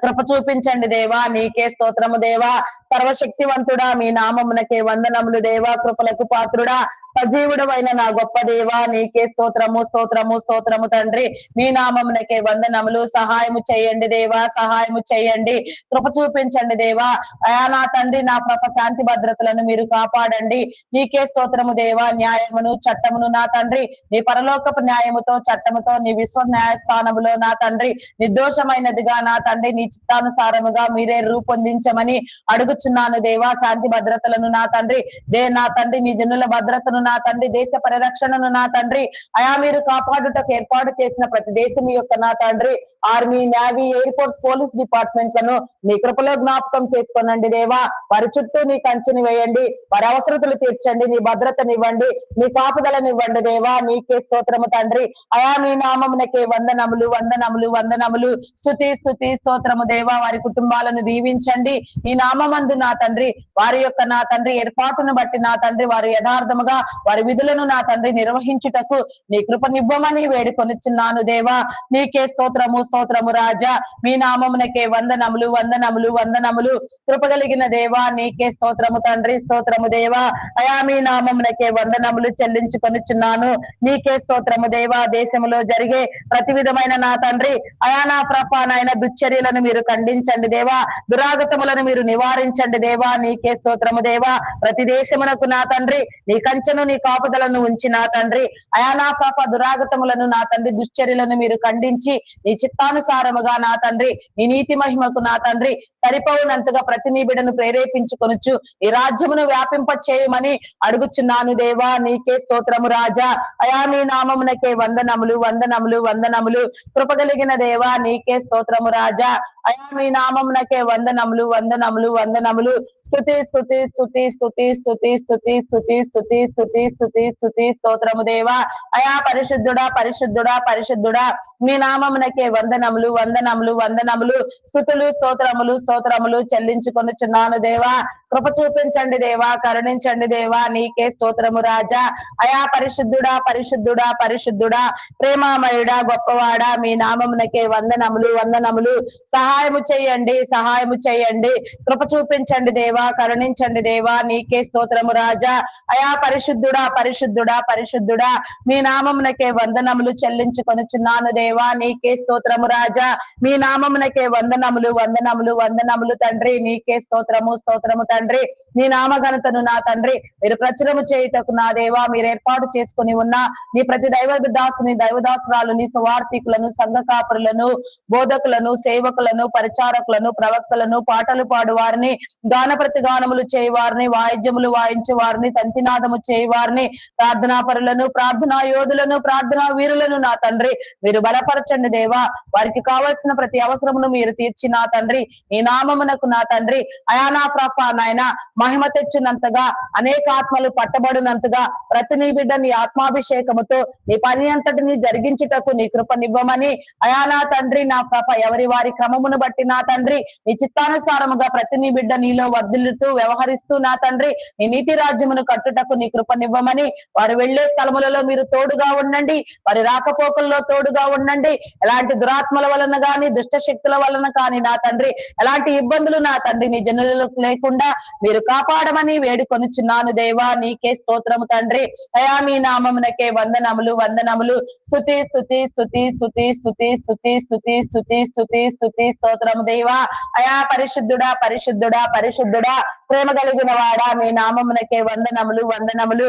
కృప చూపించండి దేవా, నీకే స్తోత్రము దేవా. సర్వశక్తివంతుడా, మీ నామమునకే వందనములు దేవా. కృపలకు పాత్రుడా, సజీవుడమైన నా గొప్ప దేవా, నీకే స్తోత్రము స్తోత్రము స్తోత్రము తండ్రి. మీ నామమునకే వందనములు. సహాయము చేయండి దేవా, సహాయము చేయండి, కృప చూపించండి దేవా. అయా నా తండ్రి, నా శాంతి భద్రతలను మీరు కాపాడండి. నీకే స్తోత్రము దేవా. న్యాయమును చట్టమును నా తండ్రి, నీ పరలోకపు న్యాయముతో చట్టముతో నీ విశ్వ న్యాయస్థానములో నా తండ్రి నిర్దోషమైనదిగా నా తండ్రి నీ చిత్తానుసారముగా మీరే రూపొందించమని అడుగుచున్నాను దేవా. శాంతి భద్రతలను నా తండ్రి, నా తండ్రి నీ జనుల భద్రతను నా తండ్రి, దేశ పరిరక్షణను నా తండ్రి, అయా మీరు కాపాడుటకు ఏర్పాటు చేసిన ప్రతి దేశం యొక్క నా తండ్రి army, navy, air force, police డిపార్ట్మెంట్లను నీ కృపలో జ్ఞాపకం చేసుకోనండి దేవా. వారి చుట్టూ నీ కంచెని వేయండి, వారి అవసరతలు తీర్చండి, నీ భద్రతనివ్వండి, నీ కాపుదలనివ్వండి దేవా. నీకే స్తోత్రము తండ్రి. అయా మీ నామమునకే వందనములు వందనములు వందనములు. స్తుతి స్తుతి స్తోత్రము దేవా. వారి కుటుంబాలను దీవించండి. ఈ నామమందు నా తండ్రి వారి యొక్క నా తండ్రి ఏర్పాటును బట్టి నా తండ్రి వారు యథార్థముగా వారి విధులను నా తండ్రి నిర్వహించుటకు నీ కృపనివ్వమని వేడుకొనిచున్నాను దేవా. నీకే స్తోత్రము స్తోత్రము రాజా. మీ నామమునకే వందనములు వందనములు వందనములు. కృపగలిగిన దేవా, నీకే స్తోత్రము తండ్రి, స్తోత్రము దేవా. అయా మీ నామమునకే వందనములు చెల్లించుకొనిచున్నాను. నీకే స్తోత్రము దేవా. దేశములో జరిగే ప్రతి విధమైన నా తండ్రి అయా నా ప్రభానైన దుశ్చర్యలను మీరు ఖండించండి దేవా. దురాగతములను మీరు నివారించండి దేవా. నీకే స్తోత్రము దేవా. ప్రతి దేశమునకు నా తండ్రి నీ కంచెను నీ కాపుదలను ఉంచి నా తండ్రి అయా నా పాప దురాగతములను నా తండ్రి దుశ్చర్యలను మీరు ఖండించి నీ చిత్తానుసారముగా నా తండ్రి నీ నీతి మహిమకు నా తండ్రి సరిపోవునంతగా ప్రతి నీ బిడ్డను ప్రేరేపించుకొనుచు ఈ రాజ్యమును వ్యాపింప చేయమని అడుగుచున్నాను దేవా. నీకే స్తోత్రము రాజా. అయా మీ నామమునకే వందనములు వందనములు వందనములు. కృపగలిగిన దేవా, నీకే స్తోత్రము రాజా. అయా మీ నామమునకే వందనములు వందనములు వందనములు. స్తుతి స్తుతి స్తుతి స్తుతి స్తుతి స్తుతి స్తుతి స్తుతి స్తుతి స్తుతి స్తుతి స్తోత్రము దేవా. అయా పరిశుద్ధుడా పరిశుద్ధుడా పరిశుద్ధుడా, మీ నామమునకే వందనములు వందనములు వందనములు. స్తుతులు స్తోత్రములు స్తోత్రములు చెల్లించుకొనుచున్నాను దేవా. కృప చూపించండి దేవా, కరుణించండి దేవా. నీకే స్తోత్రము రాజా. అయా పరిశుద్ధుడా పరిశుద్ధుడా పరిశుద్ధుడా, ప్రేమామయుడా, గొప్పవాడా, మీ నామమునకే వందనములు వందనములు. సహాయము చేయండి, సహాయము చేయండి, కృప చూపించండి దేవా, కరుణించండి దేవా. నీకే స్తోత్రము రాజా. అయా పరిశుద్ధుడా పరిశుద్ధుడా పరిశుద్ధుడా, మీ నామమునకే వందనములు చెల్లించుకొనుచున్నాను దేవా. నీకే స్తోత్రము రాజా. మీ నామమునకే వందనములు వందనములు వందనములు తండ్రి. నీకే స్తోత్రము స్తోత్రము తండ్రి. నీ నామఘనతను నా తండ్రి మీరు ప్రచురము చేయుటకు నా దేవా మీరు ఏర్పాటు చేసుకుని ఉన్న నీ ప్రతి దైవదాసుని దైవదాసురాలు నీ సువార్థికులను సంఘ కాపురులను బోధకులను సేవకులను పరిచారకులను ప్రవక్తలను పాటలు పాడు వారిని గాన ప్రతిగానములు చేయవారిని వాయిద్యములు వాయించే వారిని తంతినాదము చేయవారిని ప్రార్థనా పరులను ప్రార్థనా యోధులను ప్రార్థనా వీరులను నా తండ్రి మీరు బలపరచండి దేవా. వారికి కావలసిన ప్రతి అవసరమును మీరు తీర్చి నా తండ్రి ఈ నామమునకు నా తండ్రి అయా నా ప్రభ నాయన మహిమ తెచ్చినంతగా అనేక ఆత్మలు పట్టబడినంతగా ప్రతి నీ బిడ్డ నీ ఆత్మాభిషేకముతో నీ పని అంతటిని జరిగించుటకు నీ కృపనివ్వమని అయా నా తండ్రి నా ప్రభ ఎవరి వారి క్రమమును బట్టి నా తండ్రి నీ చిత్తానుసారముగా ప్రతి నీ బిడ్డ నీలో వర్ధిల్లుతూ వ్యవహరిస్తూ నా తండ్రి నీ నీతి రాజ్యమును కట్టుటకు నీ కృపనివ్వమని వారు వెళ్లే స్థలములలో మీరు తోడుగా ఉండండి. వారి రాకపోకల్లో తోడుగా ఉండండి. ఎలాంటి దురాత్మల వలన గాని దుష్ట శక్తుల వలన కానీ నా తండ్రి ఎలాంటి ఇబ్బందులు నా తండ్రి నీ జనులకు లేకుండా మీరు కాపాడమని వేడుకొనుచున్నాను దేవా. నీకే స్తోత్రము తండ్రి. అయా మీ నామమునకే వందనములు వందనములు. స్తుతి స్తుతి స్తుతి స్తుతి స్తుతి స్తుతి స్తుతి స్తుతి స్తుతి స్తుతి స్తోత్రము దేవా. అయా పరిశుద్ధుడా పరిశుద్ధుడా పరిశుద్ధుడా, ప్రేమ కలిగిన వాడా, మీ నామమునకే వందనములు వందనములు.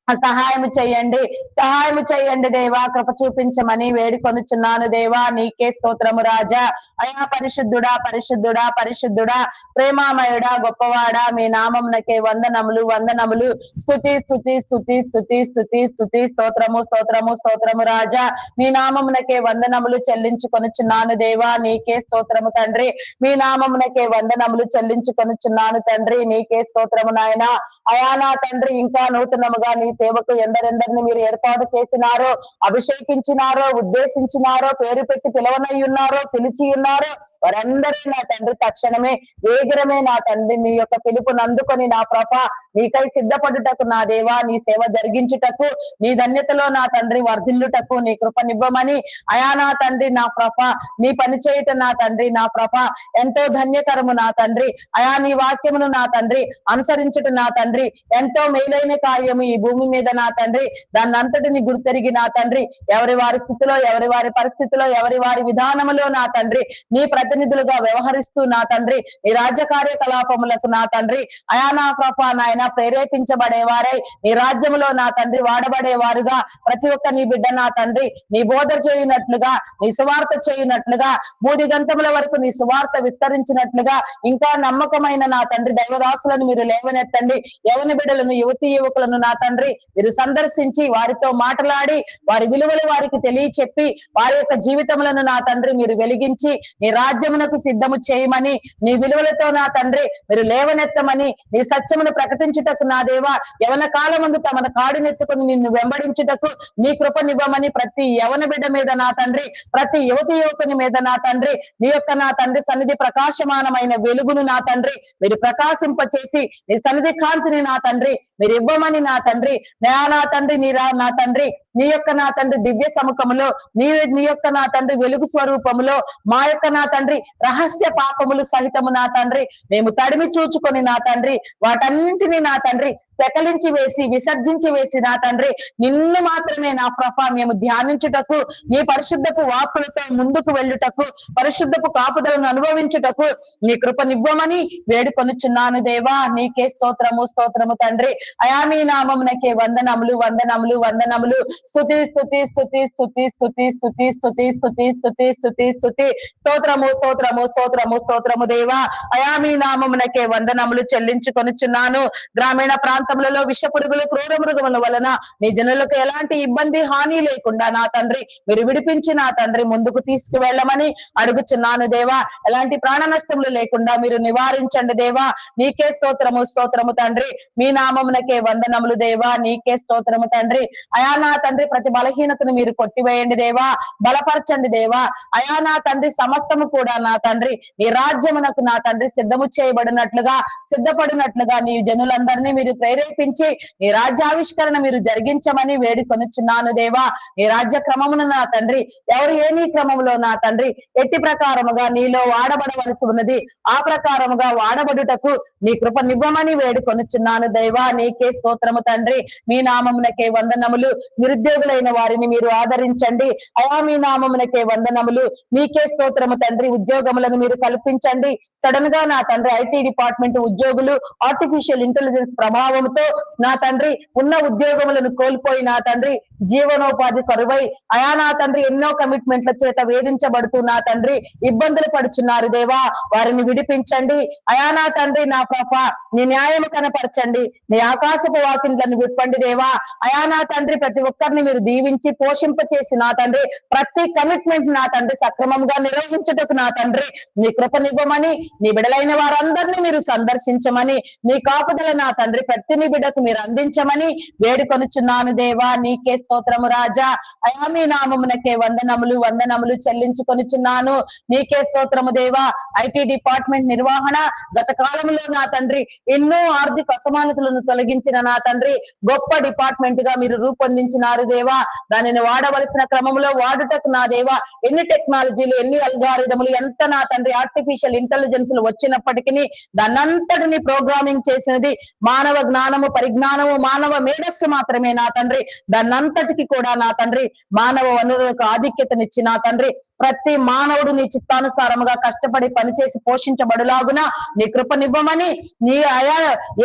సహాయము చేయండి, సహాయము చేయండి దేవా, కృప చూపించమని వేడుకొనుచున్నాను దేవా. నీకే స్తోత్రము రాజా. అయా పరిశుద్ధుడా, పరిశుద్ధుడా, పరిశుద్ధుడా, ప్రేమామయుడా, గొప్పవాడా, మీ నామమునకే వందనములు, వందనములు. స్తుతి స్తుతి స్తుతి స్తుతి స్తుతి స్తుతి, స్తోత్రము స్తోత్రము స్తోత్రము రాజా. మీ నామమునకే వందనములు చెల్లించుకొనుచున్నాను దేవా. నీకే స్తోత్రము తండ్రి. మీ నామమునకే వందనములు చెల్లించుకొనుచున్నాను తండ్రి. నీకే స్తోత్రము నాయన. అయా నా తండ్రి, ఇంకా నూతనముగా నీ సేవకు ఎందరెందరిని మీరు ఏర్పాటు చేసినారో, అభిషేకించినారో, ఉద్దేశించినారో, పేరు పెట్టి పిలవనై ఉన్నారో, పిలిచి ఉన్నారో, వారందరూ నా తండ్రి తక్షణమే వేగరమే నా తండ్రి నీ యొక్క పిలుపును అందుకొని నా ప్రభ నీకై సిద్ధపడుటకు నా దేవా, నీ సేవ జరిగించుటకు, నీ ధన్యతలో నా తండ్రి వర్ధిల్లుటకు నీ కృపనివ్వమని అయా నా తండ్రి నా ప్రభ నీ పని చేయట నా తండ్రి నా ప్రభ ఎంతో ధన్యకరము నా తండ్రి. అయా నీ వాక్యమును నా తండ్రి అనుసరించుట నా తండ్రి ఎంతో మేలైన కార్యము ఈ భూమి మీద నా తండ్రి. దాన్ని అంతటిని గుర్తెరిగి నా తండ్రి ఎవరి వారి స్థితిలో, ఎవరి వారి పరిస్థితిలో, ఎవరి వారి విధానములో నా తండ్రి నీ ప్రతినిధులుగా వ్యవహరిస్తూ నా తండ్రి నీ రాజ్య కార్యకలాపములకు నా తండ్రి అయా నా ప్రభ నాయన ప్రేరేపించబడేవారై నీ రాజ్యములో నా తండ్రి వాడబడేవారుగా ప్రతి ఒక్క నీ బిడ్డ నా తండ్రి నీ బోధ చేయునట్లుగా, నీ సువార్త చేయునట్లుగా, బూదిగంతముల వరకు నీ సువార్త విస్తరించినట్లుగా ఇంకా నమ్మకమైన నా తండ్రి దైవదాసులను మీరు లేవనెత్తండి. యవన బిడ్డలను, యువతీ యువకులను నా తండ్రి మీరు సందర్శించి వారితో మాట్లాడి వారి విలువలు వారికి తెలియచెప్పి వారి యొక్క జీవితములను నా తండ్రి మీరు వెలిగించి నీ రాజ్యమునకు సిద్ధము చేయమని, నీ విలువలతో నా తండ్రి మీరు లేవనెత్తమని, నీ సత్యమును ప్రకటించుటకు నా దేవా యవన కాలమందు తమను కాడినెత్తుకుని నిన్ను వెంబడించుటకు నీ కృపనివ్వమని ప్రతి యవన బిడ్డ మీద నా తండ్రి, ప్రతి యువతి యువకుని మీద నా తండ్రి నీ యొక్క నా తండ్రి సన్నిధి ప్రకాశమానమైన వెలుగును నా తండ్రి మీరు ప్రకాశింపచేసి నీ సన్నిధి కాంతిని నా తండ్రి మీరు ఇవ్వమని నా తండ్రి నా తండ్రి నా తండ్రి నీ యొక్క నా తండ్రి దివ్య సముఖములో నీ యొక్క నా తండ్రి వెలుగు స్వరూపములో మా యొక్క నా తండ్రి రహస్య పాపములు సహితము నా తండ్రి మేము తడిమి చూచుకొని నా తండ్రి వాటన్నింటినీ నా తండ్రి పెకలించి వేసి విసర్జించి వేసి నా తండ్రి నిన్ను మాత్రమే నా ప్రభ మేము ధ్యానించుటకు, నీ పరిశుద్ధపు వాక్కులతో ముందుకు వెళ్ళుటకు, పరిశుద్ధపు కాపుదలను అనుభవించుటకు నీ కృపనివ్వమని వేడుకొనుచున్నాను దేవా. నీకే స్తోత్రము స్తోత్రము తండ్రి. అయా మీ నామమునకే వందనములు వందనములు వందనములు. స్తుతి స్తుతి స్తుతి స్తుతి స్తుతి స్తుతి స్తుతి స్తుతి స్తుతి స్తుతి స్తుతి స్తోత్రము స్తోత్రము స్తోత్రము స్తోత్రము దేవా. అయా మీ నామమునకే వందనములు చెల్లించుకొనుచున్నాను. గ్రామీణ ప్రాంతములలో విషపురుగులు, క్రూర మృగముల వలన నీ జనులకు ఎలాంటి ఇబ్బంది హాని లేకుండా నా తండ్రి మీరు విడిపించి నా తండ్రి ముందుకు తీసుకువెళ్ళమని అడుగుచున్నాను దేవా. ఎలాంటి ప్రాణ నష్టములు లేకుండా మీరు నివారించండి దేవా. నీకే స్తోత్రము స్తోత్రము తండ్రి. మీ నామమునకే వందనములు దేవా. నీకే స్తోత్రము తండ్రి. అయా నా తండ్రి ప్రతి బలహీనతను మీరు కొట్టివేయండి దేవా, బలపరచండి దేవా. అయా నా తండ్రి సమస్తము కూడా నా తండ్రి నీ రాజ్యమునకు నా తండ్రి సిద్ధము చేయబడినట్లుగా, సిద్ధపడినట్లుగా నీ జనులందరినీ మీరు ప్రేరేపించి నీ రాజ్యావిష్కరణ మీరు జరిగించమని వేడుకొనుచున్నాను దేవా. నీ రాజ్య క్రమమును నా తండ్రి ఎవరు ఏమీ క్రమంలో నా తండ్రి ఎట్టి ప్రకారముగా నీలో వాడబడవలసి ఉన్నది ఆ ప్రకారముగా వాడబడుటకు నీ కృపనివ్వమని వేడుకొనుచున్నాను దేవా. నీకే స్తోత్రము తండ్రి. మీ నామమునకే వందనములు. నిరుద్యోగులైన వారిని మీరు ఆదరించండి అయా. మీ నామమునకే వందనములు. నీకే స్తోత్రము తండ్రి. ఉద్యోగములను మీరు కల్పించండి. సడన్ గా నా తండ్రి ఐటీ డిపార్ట్మెంట్ ఉద్యోగులు ఆర్టిఫిషియల్ ఇంటెలిజెన్స్ ప్రభావంతో నా తండ్రి ఉన్న ఉద్యోగములను కోల్పోయి నా తండ్రి జీవనోపాధి కరువై అయా నా తండ్రి ఎన్నో కమిట్మెంట్ల చేత వేధించబడుతూ నా తండ్రి ఇబ్బందులు పడుచున్నారు దేవా. వారిని విడిపించండి అయా నా తండ్రి నా ప్రభ. నీ న్యాయము కనపరచండి. నీ ఆకాశపు వాకిండ్లను విప్పండి దేవా. అయా నా తండ్రి ప్రతి ఒక్కరిని మీరు దీవించి పోషింపచేసి నా తండ్రి ప్రతి కమిట్మెంట్ నా తండ్రి సక్రమంగా నిర్వహించుటకు నా తండ్రి నీ కృపనివ్వమని, నీ బిడలైన వారందరినీ మీరు సందర్శించమని, నీ కాపుదల నా తండ్రి ప్రతి నీ బిడ్డకు మీరు అందించమని వేడుకొనుచున్నాను దేవా. నీకే స్తోత్రము రాజా. అయా మీ నామమునకే వందనములు వందనములు చెల్లించుకొనుచున్నాను. నీకే స్తోత్రము దేవా. ఐటీ డిపార్ట్మెంట్ నిర్వహణ గత కాలంలో నా తండ్రి ఎన్నో ఆర్థిక అసమానతలను తొలగించిన నా తండ్రి గొప్ప డిపార్ట్మెంట్ గా మీరు రూపొందించినారు దేవా. దానిని వాడవలసిన క్రమంలో వాడుటకు నా దేవా ఎన్ని టెక్నాలజీలు, ఎన్ని అల్గారిథములు, ఎంత నా తండ్రి ఆర్టిఫిషియల్ ఇంటెలిజెన్స్ వచ్చినప్పటికీ దాన్నంతటిని ప్రోగ్రామింగ్ చేసినది మానవ జ్ఞానము, పరిజ్ఞానము, మానవ మేధస్సు మాత్రమే నా తండ్రి. దాన్నంత అంతటికి కూడా నా తండ్రి మానవ వనరులకు ఆధిక్యతనిచ్చి నా తండ్రి ప్రతి మానవుడు నీ చిత్తానుసారముగా కష్టపడి పనిచేసి పోషించబడులాగున నీ కృపనివ్వమని, నీ ఆయా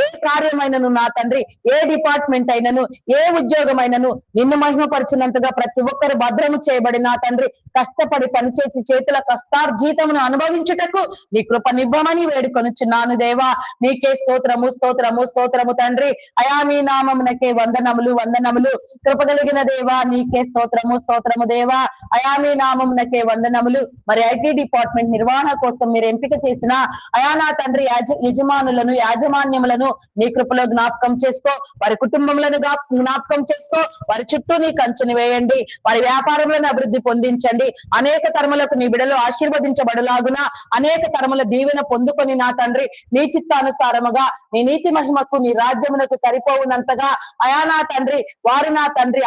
ఏ కార్యమైనను నా తండ్రి, ఏ డిపార్ట్మెంట్ అయినను, ఏ ఉద్యోగమైనను నిన్ను మహిమపరిచినంతగా ప్రతి ఒక్కరు భద్రము చేయబడి నా తండ్రి కష్టపడి పనిచేసి చేతుల కష్టార్జీతమును అనుభవించుటకు నీ కృపనివ్వమని వేడుకొనుచున్నాను దేవా. నీకే స్తోత్రము స్తోత్రము స్తోత్రము తండ్రి. అయా మీ నామమునకే వందనములు వందనములు. కృపగలిగిన దేవా నీకే స్తోత్రము స్తోత్రము దేవా. అయా మీ నామమునకే వందనములు. మరి ఐటీ డిపార్ట్మెంట్ నిర్వహణ కోసం మీరు ఎంపిక చేసిన అయా నా తండ్రి యజమానులను యాజమాన్యములను నీ కృపలో జ్ఞాపకం చేసుకో, వారి కుటుంబములను జ్ఞాపకం చేసుకో, వారి చుట్టూ నీ కంచెను వేయండి, వారి వ్యాపారములను అభివృద్ధి పొందించండి, అనేక తరములకు నీ బిడలు ఆశీర్వదించబడులాగున అనేక తరముల దీవెన పొందుకొని నా తండ్రి నీ చిత్తానుసారముగా నీ నీతి మహిమకు నీ రాజ్యమునకు సరిపోవునంతగా అయా నా తండ్రి వారు నా తండ్రి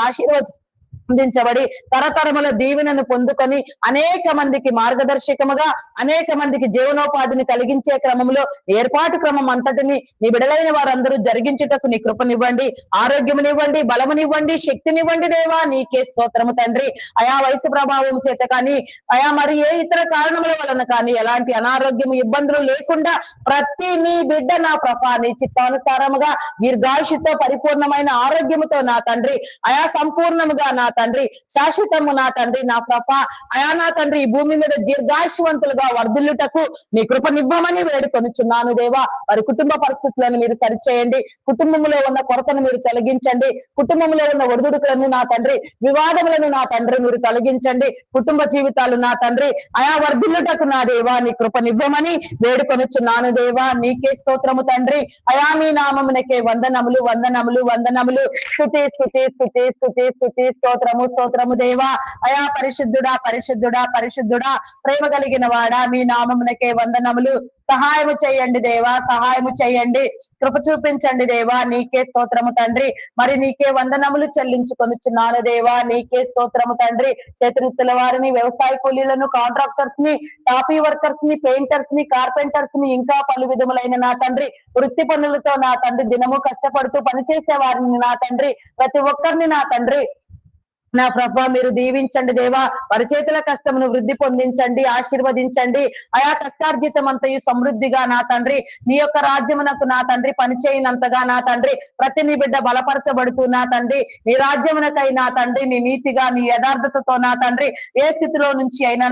అందించబడి తరతరముల దీవెనను పొందుకొని అనేక మందికి మార్గదర్శకముగా అనేక మందికి జీవనోపాధిని కలిగించే క్రమంలో ఏర్పాటు క్రమం అంతటిని నీ బిడలైన వారందరూ జరిగించుటకు నీ కృపనివ్వండి, ఆరోగ్యమునివ్వండి, బలమునివ్వండి, శక్తినివ్వండి దేవా. నీకే స్తోత్రము తండ్రి. అయా వయసు ప్రభావం చేత కానీ అయా మరి ఏ ఇతర కారణముల వలన కానీ ఎలాంటి అనారోగ్యం ఇబ్బందులు లేకుండా ప్రతి నీ బిడ్డ నా ప్రభా నీ చిత్తానుసారముగా దీర్ఘాయుషుతో పరిపూర్ణమైన ఆరోగ్యముతో నా తండ్రి అయా సంపూర్ణముగా నా తండ్రి శాశ్వతము నా తండ్రి నా ప్రభా అయా నా తండ్రి ఈ భూమి మీద దీర్ఘాయుషవంతులుగా వర్ధిల్లుటకు నీ కృపనివ్వమని వేడుకొనుచున్నాను దేవా. వారి కుటుంబ పరిస్థితులను మీరు సరిచేయండి, కుటుంబంలో ఉన్న కొరతను మీరు తొలగించండి, కుటుంబంలో ఉన్న ఒడిదుడుకులను నా తండ్రి వివాదములను నా తండ్రి మీరు తొలగించండి, కుటుంబ జీవితాలు నా తండ్రి అయా వర్ధిల్లుటకు నా దేవా నీ కృపనివ్వమని వేడుకొనుచున్నాను దేవా. నీకే స్తోత్రము తండ్రి. అయా మీ నామమునకే వందనములు వందనములు వందనములు. స్తుతి స్తుతి స్తుతి స్తుతి స్తుతి స్తోత్రము స్తోత్రము దేవా. అయా పరిశుద్ధుడా పరిశుద్ధుడా పరిశుద్ధుడా ప్రేమ కలిగిన వాడా మీ నామమునకే వందనములు. సహాయము చేయండి దేవా, సహాయము చేయండి, కృప చూపించండి దేవా. నీకే స్తోత్రము తండ్రి. మరి నీకే వందనములు చెల్లించుకొనుచున్నాను దేవా. నీకే స్తోత్రము తండ్రి. చేతివృత్తుల వారిని, వ్యవసాయ కూలీలను, కాంట్రాక్టర్స్ ని, టాపీ వర్కర్స్ ని, పెయింటర్స్ ని, కార్పెంటర్స్ ని, ఇంకా పలు విధములైన నా తండ్రి వృత్తి పనులతో నా తండ్రి దినము కష్టపడుతూ పనిచేసే వారిని నా తండ్రి ప్రతి ఒక్కరిని నా తండ్రి నా ప్రభా మీరు దీవించండి దేవా. వారి చేతుల కష్టమును వృద్ధి పొందించండి, ఆశీర్వదించండి. అయా కష్టార్జితం అంతయు సమృద్ధిగా నా తండ్రి నీ యొక్క రాజ్యమునకు నా తండ్రి పనిచేయనంతగా నా తండ్రి ప్రతి నీ బిడ్డ బలపరచబడుతూ నా తండ్రి నీ రాజ్యమునకై నా తండ్రి నీ నీతిగా నీ యథార్థతతో నా తండ్రి ఏ స్థితిలో నుంచి అయినా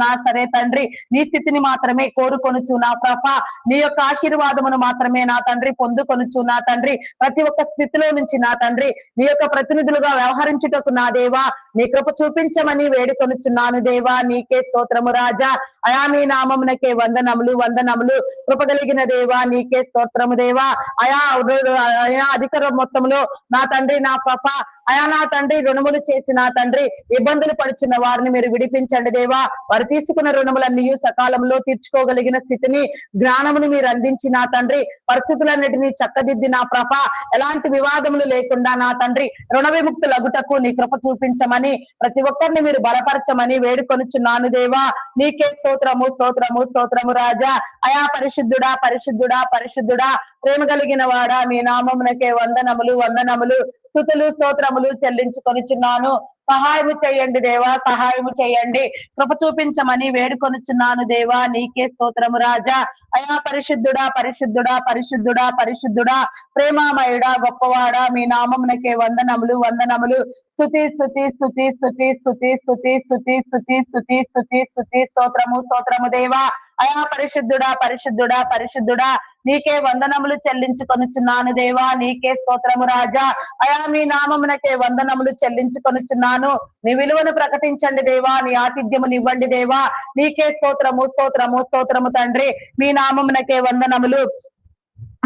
నా సరే తండ్రి నీ స్థితిని మాత్రమే కోరుకొనుచు నా ప్రభా నీ యొక్క ఆశీర్వాదమును మాత్రమే నా తండ్రి పొందుకొనుచు నా తండ్రి ప్రతి ఒక్క స్థితిలో నుంచి నా తండ్రి నీ యొక్క ప్రతినిధులుగా వ్యవహరించుటకు నా దేవా నీ కృప చూపించమని వేడుకొనుచున్నాను దేవా. నీకే స్తోత్రము రాజా. అయా మీ నామమునకే వందనములు వందనములు. కృపగలిగిన దేవా నీకే స్తోత్రము దేవా. అయా అధిక మొత్తంలో నా తండ్రి నా పాప అయా నా తండ్రి రుణములు చేసి నా తండ్రి ఇబ్బందులు పడుచున్న వారిని మీరు విడిపించండి దేవా. వారు తీసుకున్న రుణములన్నీ సకాలంలో తీర్చుకోగలిగిన స్థితిని జ్ఞానమును మీరు అందించి నా తండ్రి పరిస్థితులన్నిటినీ చక్కదిద్ది నా ప్రభ ఎలాంటి వివాదములు లేకుండా నా తండ్రి రుణ విముక్తులగుటకు నీ కృప చూపించమని ప్రతి ఒక్కరిని మీరు బలపరచమని వేడుకొనుచున్నాను దేవా. నీకే స్తోత్రము స్తోత్రము స్తోత్రము రాజా. అయా పరిశుద్ధుడా పరిశుద్ధుడా పరిశుద్ధుడా ప్రేమ కలిగిన వాడా మీ నామమునకే వందనములు వందనములు స్తుతులు స్తోత్రములు చెల్లించుకొనిచున్నాను. సహాయము చేయండి దేవా, సహాయము చేయండి, కృప చూపించమని వేడుకొనుచున్నాను దేవా. నీకే స్తోత్రము రాజా. అయా పరిశుద్ధుడా పరిశుద్ధుడా పరిశుద్ధుడా పరిశుద్ధుడా ప్రేమామయుడా గొప్పవాడా మీ నామమునకే వందనములు వందనములు. స్తుతి స్తుతి స్తుతి స్తుతి స్తుతి స్తుతి స్తుతి స్తుతి స్తుతి స్తుతి స్తుతి స్తోత్రము స్తోత్రము దేవా. అయా పరిశుద్ధుడా పరిశుద్ధుడా పరిశుద్ధుడా నీకే వందనములు చెల్లించుకొనుచున్నాను దేవా. నీకే స్తోత్రము రాజా. అయా మీ నామమునకే వందనములు చెల్లించుకొనుచున్నాను. నీ విలువను ప్రకటించండి దేవా, నీ ఆతిథ్యమునివ్వండి దేవా. నీకే స్తోత్రము స్తోత్రము స్తోత్రము తండ్రి. మీ నామమునకే వందనములు.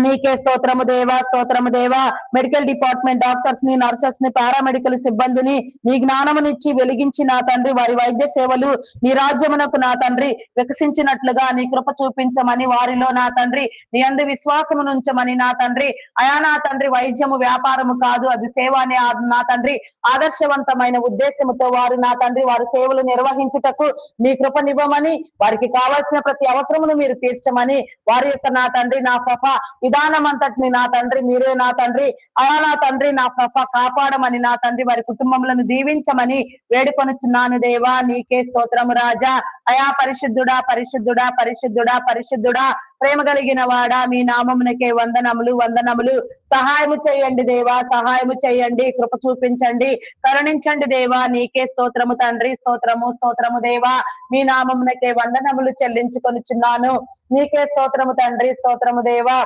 నీకే స్తోత్రము దేవా, స్తోత్రము దేవా. మెడికల్ డిపార్ట్మెంట్ డాక్టర్స్ ని, నర్సెస్ ని, పారామెడికల్ సిబ్బందిని నీ జ్ఞానమునిచ్చి వెలిగించి నా తండ్రి వారి వైద్య సేవలు నీ రాజ్యమునకు నా తండ్రి వికసించినట్లుగా నీ కృప చూపించమని వారిలో నా తండ్రి నీ అందు విశ్వాసము నుంచమని నా తండ్రి అయా నా తండ్రి వైద్యము వ్యాపారము కాదు అది సేవ అనే నా తండ్రి ఆదర్శవంతమైన ఉద్దేశముతో వారు నా తండ్రి వారి సేవలు నిర్వహించుటకు నీ కృపనివ్వమని వారికి కావాల్సిన ప్రతి అవసరమును మీరు తీర్చమని వారి యొక్క నా తండ్రి నా పాప విధానం అంతటిని నా తండ్రి మీరే నా తండ్రి అయా నా తండ్రి నా ప్రభ కాపాడమని నా తండ్రి వారి కుటుంబములను దీవించమని వేడుకొనుచున్నాను దేవా. నీకే స్తోత్రము రాజా. అయా పరిశుద్ధుడా పరిశుద్ధుడా పరిశుద్ధుడా పరిశుద్ధుడా ప్రేమ కలిగిన వాడా మీ నామమునకే వందనములు వందనములు. సహాయము చేయండి దేవా, సహాయము చేయండి, కృప చూపించండి, కరుణించండి దేవా. నీకే స్తోత్రము తండ్రి, స్తోత్రము స్తోత్రము దేవా. మీ నామమునకే వందనములు చెల్లించుకొనుచున్నాను. నీకే స్తోత్రము తండ్రి, స్తోత్రము దేవా.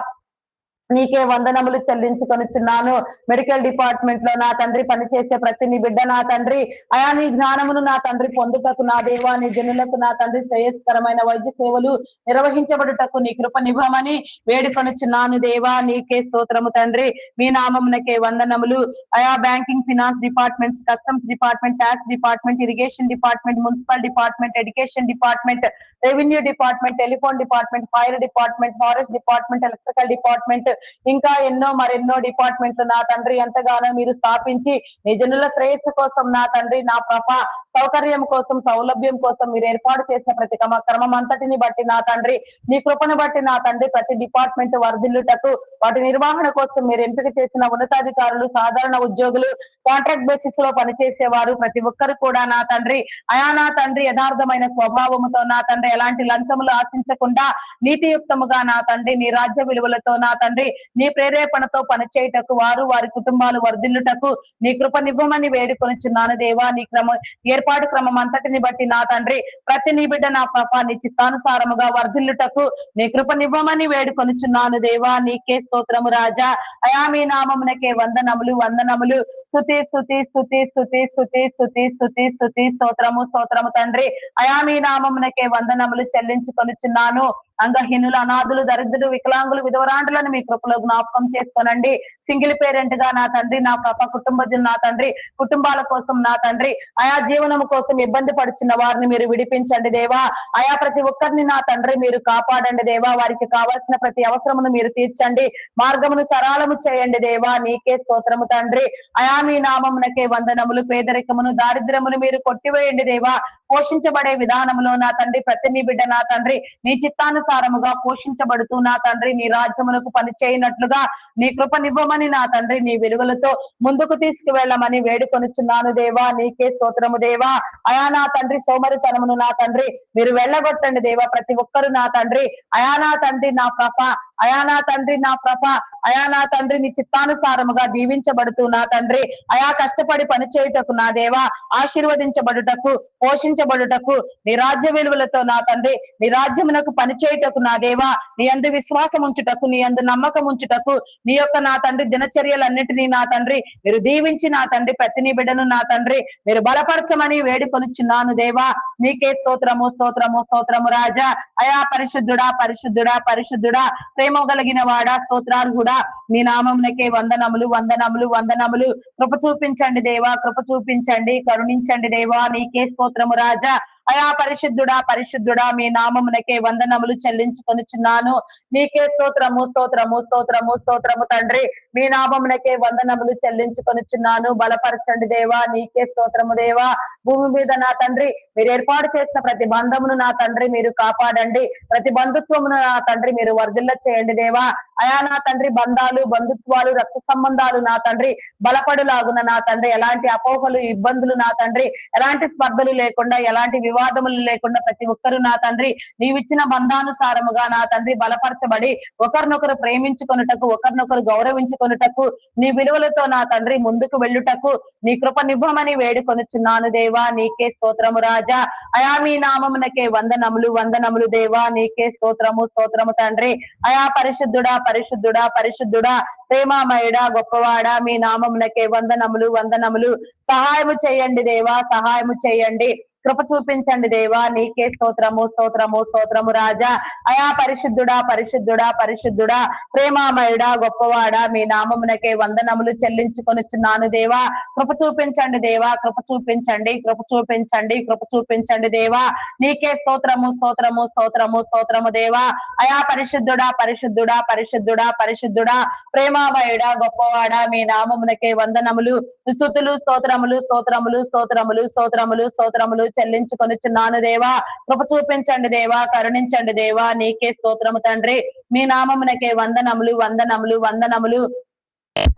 నీకే వందనములు చెల్లించుకొనుచున్నాను. మెడికల్ డిపార్ట్మెంట్ లో నా తండ్రి పనిచేసే ప్రతి నీ బిడ్డ నా తండ్రి అయా నీ జ్ఞానమును నా తండ్రి పొందుటకు నా దేవా నీ జనులకు నా తండ్రి శ్రేయస్కరమైన వైద్య సేవలు నిర్వహించబడుటకు నీ కృప నివ్వమని వేడుకొనుచున్నాను దేవా. నీకే స్తోత్రము తండ్రి. మీ నామమునకే వందనములు. అయా banking, finance departments, customs department, tax department, irrigation department, municipal department, education department, revenue department, telephone department, fire department, forest department, electrical department, ఇంకా ఎన్నో మరెన్నో డిపార్ట్మెంట్లు నా తండ్రి ఎంతగానో మీరు స్థాపించి నీ జనుల శ్రేయస్సు కోసం నా తండ్రి నా ప్రభ సౌకర్యం కోసం సౌలభ్యం కోసం మీరు ఏర్పాటు చేసిన ప్రతి క్రమం అంతటిని బట్టి నా తండ్రి నీ కృపను బట్టి నా తండ్రి ప్రతి డిపార్ట్మెంట్ వర్ధిల్లుటకు వాటి నిర్వహణ కోసం మీరు ఎంపిక చేసిన ఉన్నతాధికారులు, సాధారణ ఉద్యోగులు, కాంట్రాక్ట్ బేసిస్ లో పనిచేసేవారు ప్రతి ఒక్కరు కూడా నా తండ్రి అయా నా తండ్రి యథార్థమైన స్వభావముతో నా తండ్రి ఎలాంటి లంచములు ఆశించకుండా నీతియుక్తముగా నా తండ్రి నీ రాజ్య విలువలతో నా తండ్రి నీ ప్రేరేపణతో పనిచేయటకు వారు వారి కుటుంబాలు వర్ధిల్లుటకు నీ కృపనివ్వమని వేడుకొనిచున్నాను దేవా. నీ ఏర్పాటు క్రమం అంతటిని బట్టి నా తండ్రి ప్రతి నీ బిడ్డ నా పాప నీ చిత్తానుసారముగా వర్ధిల్లుటకు నీ కృపనివ్వమని వేడుకొనిచున్నాను దేవా. నీకే స్తోత్రము రాజా. అయా మీ నామమునకే వందనములు వందనములు. స్తుతి స్తుతి స్తుతి స్తుతి స్తుతి స్తుతి స్తుతి స్తుతి స్తోత్రము స్తోత్రము తండ్రి. అయా మీ నామమునకే వందనములు చెల్లించుకొనిచున్నాను. అంగహీనులు, అనాథులు, దరిద్రులు, వికలాంగులు, విధవరాండులను మీ కృపలో జ్ఞాపకం చేసుకోనండి. సింగిల్ పేరెంట్ గా నా తండ్రి నా పాప కుటుంబజులు నా తండ్రి కుటుంబాల కోసం నా తండ్రి ఆయా జీవనము కోసం ఇబ్బంది పడుచున్న వారిని మీరు విడిపించండి దేవా. ఆయా ప్రతి ఒక్కరిని నా తండ్రి మీరు కాపాడండి దేవా. వారికి కావాల్సిన ప్రతి అవసరమును మీరు తీర్చండి, మార్గమును సరళము చేయండి దేవా. నీకే స్తోత్రము తండ్రి. అయా మీ నామమునకే వందనములు. పేదరికమును దారిద్ర్యమును మీరు కొట్టివేయండి దేవా. పోషించబడే విధానంలో నా తండ్రి ప్రతి నీ బిడ్డ నా తండ్రి నీ చిత్తానుసారముగా పోషించబడుతూ నా తండ్రి నీ రాజ్యమునకు పని చేయనట్లుగా నీ కృపనివ్వమని నా తండ్రి నీ వెలుగులతో ముందుకు తీసుకువెళ్ళమని వేడుకొనిచున్నాను దేవా. నీకే స్తోత్రము దేవా. అయా నా తండ్రి సోమరితనమును నా తండ్రి మీరు వెళ్ళగొట్టండి దేవా. ప్రతి ఒక్కరు నా తండ్రి అయా నా తండ్రి నా ప్రభ అయా నా తండ్రి నా ప్రభ అయా నా తండ్రి నీ చిత్తానుసారముగా దీవించబడుతూ నా తండ్రి అయా కష్టపడి పనిచేయుటకు నా దేవా ఆశీర్వదించబడుటకు పోషించబడుటకు నీ రాజ్య విలువలతో నా తండ్రి నీ రాజ్యమునకు పనిచేయుటకు నా దేవా నీ యందు విశ్వాసం ఉంచుటకు నీ యందు నమ్మకం ఉంచుటకు నీ యొక్క నా తండ్రి దినచర్యలన్నిటినీ నా తండ్రి మీరు దీవించి నా తండ్రి ప్రతి నీ బిడ్డను నా తండ్రి మీరు బలపరచమని వేడుకొనిచున్నాను దేవా. నీకే స్తోత్రము స్తోత్రము స్తోత్రము రాజా. అయా పరిశుద్ధుడా పరిశుద్ధుడా పరిశుద్ధుడా ప్రేమ కలిగిన వాడా స్తోత్రార్హుడా మీ నామమునకే వందనములు వందనములు వందనములు. కృప చూపించండి దేవా, కృప చూపించండి, కరుణించండి దేవా. నీకే స్తోత్రము రాజా. అయా పరిశుద్ధుడా పరిశుద్ధుడా మీ నామమునకే వందనములు చెల్లించుకొనిచున్నాను. నీకే స్తోత్రము స్తోత్రము స్తోత్రము స్తోత్రము తండ్రి. మీ నామమునకే వందనములు చెల్లించుకొనిచున్నాను. బలపరచండి దేవా. నీకే స్తోత్రము దేవా. భూమి మీద నా తండ్రి మీరు ఏర్పాటు చేసిన ప్రతి బంధమును నా తండ్రి మీరు కాపాడండి. ప్రతి బంధుత్వమును నా తండ్రి మీరు వర్ధిల్ల చేయండి దేవా. అయా నా తండ్రి బంధాలు, బంధుత్వాలు, రక్త సంబంధాలు నా తండ్రి బలపడులాగున నా తండ్రి ఎలాంటి అపోహలు, ఇబ్బందులు నా తండ్రి ఎలాంటి స్పర్ధలు లేకుండా ఎలాంటి వివాదములు లేకుండా ప్రతి ఒక్కరు నా తండ్రి నీవిచ్చిన బంధానుసారముగా నా తండ్రి బలపరచబడి ఒకరినొకరు ప్రేమించుకొనుటకు, ఒకరినొకరు గౌరవించుకొనుటకు, నీ విలువలతో నా తండ్రి ముందుకు వెళ్ళుటకు నీ కృప నివ్వమని వేడుకొనుచున్నాను దేవా. నీకే స్తోత్రము రాజా. అయా మీ నామమునకే వందనములు వందనములు దేవా. నీకే స్తోత్రము స్తోత్రము తండ్రి. అయా పరిశుద్ధుడా పరిశుద్ధుడా పరిశుద్ధుడా ప్రేమామయుడా గొప్పవాడా మీ నామమునకే వందనములు వందనములు. సహాయము చేయండి దేవా, సహాయము చేయండి, కృప చూపించండి దేవా. నీకే స్తోత్రము స్తోత్రము స్తోత్రము రాజా. అయా పరిశుద్ధుడా పరిశుద్ధుడా పరిశుద్ధుడా ప్రేమామయుడా గొప్పవాడా మీ నామమునకే వందనములు చెల్లించుకొనిచున్నాను దేవా. కృప చూపించండి దేవా, కృప చూపించండి, కృప చూపించండి, కృప చూపించండి దేవా. నీకే స్తోత్రము స్తోత్రము స్తోత్రము స్తోత్రము దేవా. అయా పరిశుద్ధుడా పరిశుద్ధుడా పరిశుద్ధుడా పరిశుద్ధుడా ప్రేమామయుడా గొప్పవాడా మీ నామమునకే వందనములు స్తుతులు స్తోత్రములు స్తోత్రములు స్తోత్రములు స్తోత్రములు స్తోత్రములు చెల్లించుకొనిచున్నాను దేవా. కృప చూపించండి దేవా, కరుణించండి దేవా, నీకే స్తోత్రము తండ్రి. మీ నామమునకే వందనములు వందనములు వందనములు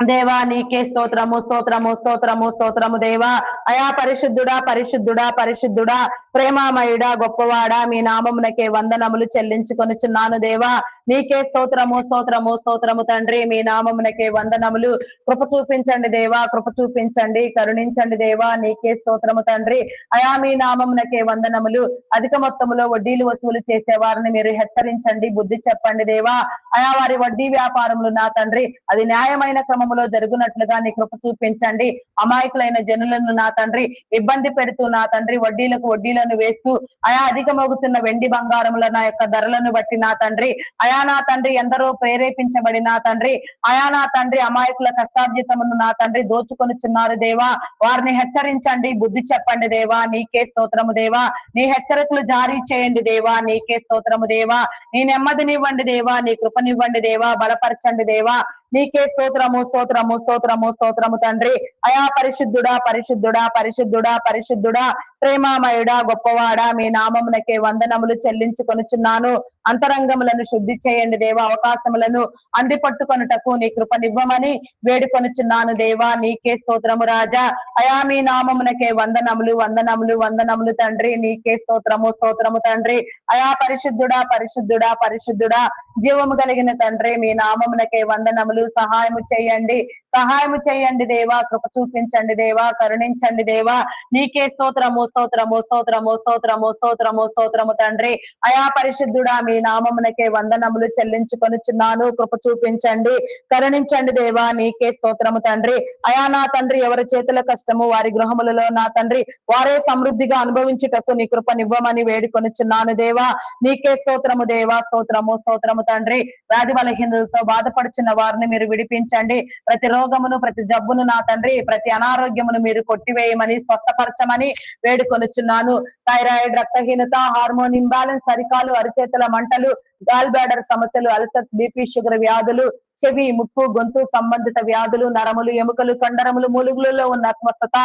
దేవా. నీకే స్తోత్రము స్తోత్రము స్తోత్రము స్తోత్రము దేవా. అయా పరిశుద్ధుడా పరిశుద్ధుడా పరిశుద్ధుడా, ప్రేమామయుడా, గొప్పవాడా, మీ నామమునకే వందనములు చెల్లించుకొనిచున్నాను దేవా. నీకే స్తోత్రము స్తోత్రము స్తోత్రము తండ్రి. మీ నామమునకే వందనములు. కృప చూపించండి దేవా, కృప చూపించండి, కరుణించండి దేవా. నీకే స్తోత్రము తండ్రి. అయా మీ నామమునకే వందనములు. అధిక మొత్తములో వడ్డీలు వసూలు చేసే వారిని మీరు హెచ్చరించండి, బుద్ధి చెప్పండి దేవా. అయా వారి వడ్డీ వ్యాపారములు నా తండ్రి అది న్యాయమైన క్రమములో జరుగునట్లుగా నీ కృప చూపించండి. అమాయకులైన జనులను నా తండ్రి ఇబ్బంది పెడుతూ నా తండ్రి వడ్డీలకు వడ్డీలను వేస్తూ అయా అధికమోగుతున్న వెండి బంగారముల నా యొక్క ధరలను బట్టి నా తండ్రి అయా నా తండ్రి ఎందరో ప్రేరేపించబడి నా తండ్రి అయా నా తండ్రి అమాయకుల కష్టార్జితమును నా తండ్రి దోచుకొనిచున్నారు దేవా. వారిని హెచ్చరించండి, బుద్ధి చెప్పండి దేవా. నీకే స్తోత్రము దేవా. నీ హెచ్చరికలు జారీ చేయండి దేవా. నీకే స్తోత్రము దేవా. నీ నెమ్మదినివ్వండి దేవా, నీ కృపనివ్వండి దేవా, బలపరచండి దేవా. నీకే స్తోత్రము స్తోత్రము స్తోత్రము స్తోత్రము తండ్రి. అయా పరిశుద్ధుడా పరిశుద్ధుడా పరిశుద్ధుడా పరిశుద్ధుడా, ప్రేమామయుడా, గొప్పవాడా, మీ నామమునకే వందనములు చెల్లించుకొనుచున్నాను. అంతరంగములను శుద్ధి చేయండి దేవా. అవకాశములను అందిపట్టుకొనుటకు నీ కృపనివ్వమని వేడుకొనుచున్నాను దేవా. నీకే స్తోత్రము రాజా. అయా మీ నామమునకే వందనములు వందనములు వందనములు తండ్రి. నీకే స్తోత్రము స్తోత్రము తండ్రి. అయా పరిశుద్ధుడా పరిశుద్ధుడా పరిశుద్ధుడా, జీవము కలిగిన తండ్రి, మీ నామమునకే వందనములు. సహాయము చేయండి, సహాయము చేయండి దేవా. కృప చూపించండి దేవా, కరుణించండి దేవా. నీకే స్తోత్రము స్తోత్రము స్తోత్రము స్తోత్రము స్తోత్రము స్తోత్రము తండ్రి. అయా పరిశుద్ధుడా, మీ నామమునకే వందనములు చెల్లించుకొనుచున్నాను. కృప చూపించండి, కరుణించండి దేవా. నీకే స్తోత్రము తండ్రి. అయా నా తండ్రి ఎవరి చేతుల కష్టము వారి గృహములలో నా తండ్రి వారే సమృద్ధిగా అనుభవించుటకు నీ కృపనివ్వమని వేడుకొనుచున్నాను దేవా. నీకే స్తోత్రము దేవా. స్తోత్రము స్తోత్రము తండ్రి. వ్యాధి బలహీనతలతో బాధపడుచున్న వారిని మీరు విడిపించండి. ప్రతి రోగమును ప్రతి జబ్బును నా తండ్రి ప్రతి అనారోగ్యమును మీరు కొట్టివేయమని స్వస్థపరచమని వేడుకొనుచున్నాను. థైరాయిడ్, రక్తహీనత, హార్మోన్ ఇంబ్యాలెన్స్, అరికాలు అరిచేతుల మంటలు, గాల్ బ్లాడర్ సమస్యలు, అల్సర్స్, బీపీ, షుగర్ వ్యాధులు, చెవి, ముక్కు, గొంతు సంబంధిత వ్యాధులు, నరములు, ఎముకలు, కండరములు, మూలుగులలో ఉన్న అస్వస్థత,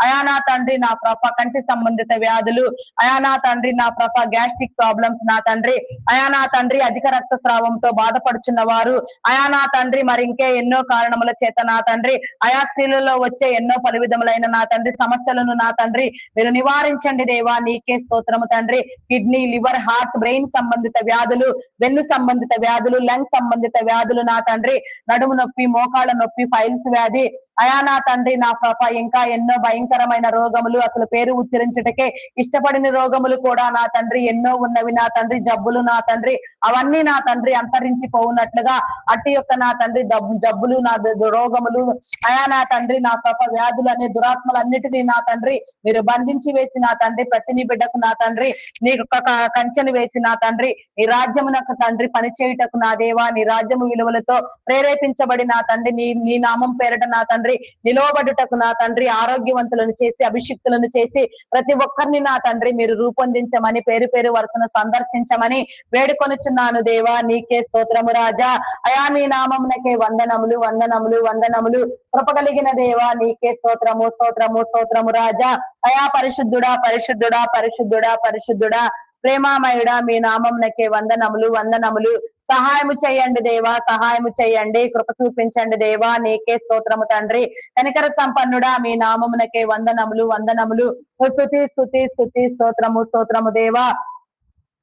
అయా నా తండ్రి నా ప్రభ కంటి సంబంధిత వ్యాధులు, అయా నా తండ్రి నా ప్రభ గ్యాస్ట్రిక్ ప్రాబ్లమ్స్ నా తండ్రి అయా నా తండ్రి అధిక రక్తస్రావంతో బాధపడుచున్న వారు, అయా నా తండ్రి మరి ఇంకే ఎన్నో కారణముల చేత నా తండ్రి ఆయా స్త్రీలలో వచ్చే ఎన్నో పలు విధములైన నా తండ్రి సమస్యలను నా తండ్రి మీరు నివారించండి దేవా. నీకే స్తోత్రము తండ్రి. కిడ్నీ, లివర్, హార్ట్, బ్రెయిన్ సంబంధిత వ్యాధులు, వెన్ను సంబంధిత వ్యాధులు, లంగ్ సంబంధిత వ్యాధులు నా తండ్రి నడుము నొప్పి, మోకాళ్ళ నొప్పి, ఫైల్స్ వ్యాధి, అయా నా తండ్రి నా పాప ఇంకా ఎన్నో భయంకరమైన రోగములు, అసలు పేరు ఉచ్చరించుటకే ఇష్టపడిన రోగములు కూడా నా తండ్రి ఎన్నో ఉన్నవి నా తండ్రి జబ్బులు నా తండ్రి అవన్నీ నా తండ్రి అంతరించిపోవునట్లుగా అట్టి యొక్క నా తండ్రి జబ్బులు నా రోగములు అయా నా తండ్రి నా పాప వ్యాధులు అనే దురాత్మలన్నిటినీ నా తండ్రి మీరు బంధించి వేసి నా తండ్రి ప్రతి నీ బిడ్డకు నా తండ్రి నీ కంచెను వేసి నా తండ్రి నీ రాజ్యమునకు తండ్రి పనిచేయుటకు నా దేవా నీ రాజ్యము విలువలతో ప్రేరేపించబడి నా తండ్రి నీ నామం పేరట నా తండ్రి నిలవబడుటకు నా తండ్రి ఆరోగ్యవంతులను చేసి అభిషిక్తులను చేసి ప్రతి ఒక్కరిని నా తండ్రి మీరు రూపొందించమని పేరు పేరు వరుసను సందర్శించమని వేడుకొనుచున్నాను దేవా. నీకే స్తోత్రము రాజా. అయా మీ నామమునకే వందనములు వందనములు వందనములు. కృపగలిగిన దేవా నీకే స్తోత్రము స్తోత్రము స్తోత్రము రాజా. అయా పరిశుద్ధుడా పరిశుద్ధుడా పరిశుద్ధుడా పరిశుద్ధుడా, ప్రేమామయుడా, మీ నామమునకే వందనములు వందనములు. సహాయము చేయండి దేవా, సహాయము చేయండి, కృప చూపించండి దేవా. నీకే స్తోత్రము తండ్రి. కనికర సంపన్నుడా, మీ నామమునకే వందనములు వందనములు. స్తుతి స్తుతి స్తుతి స్తోత్రము స్తోత్రము దేవా.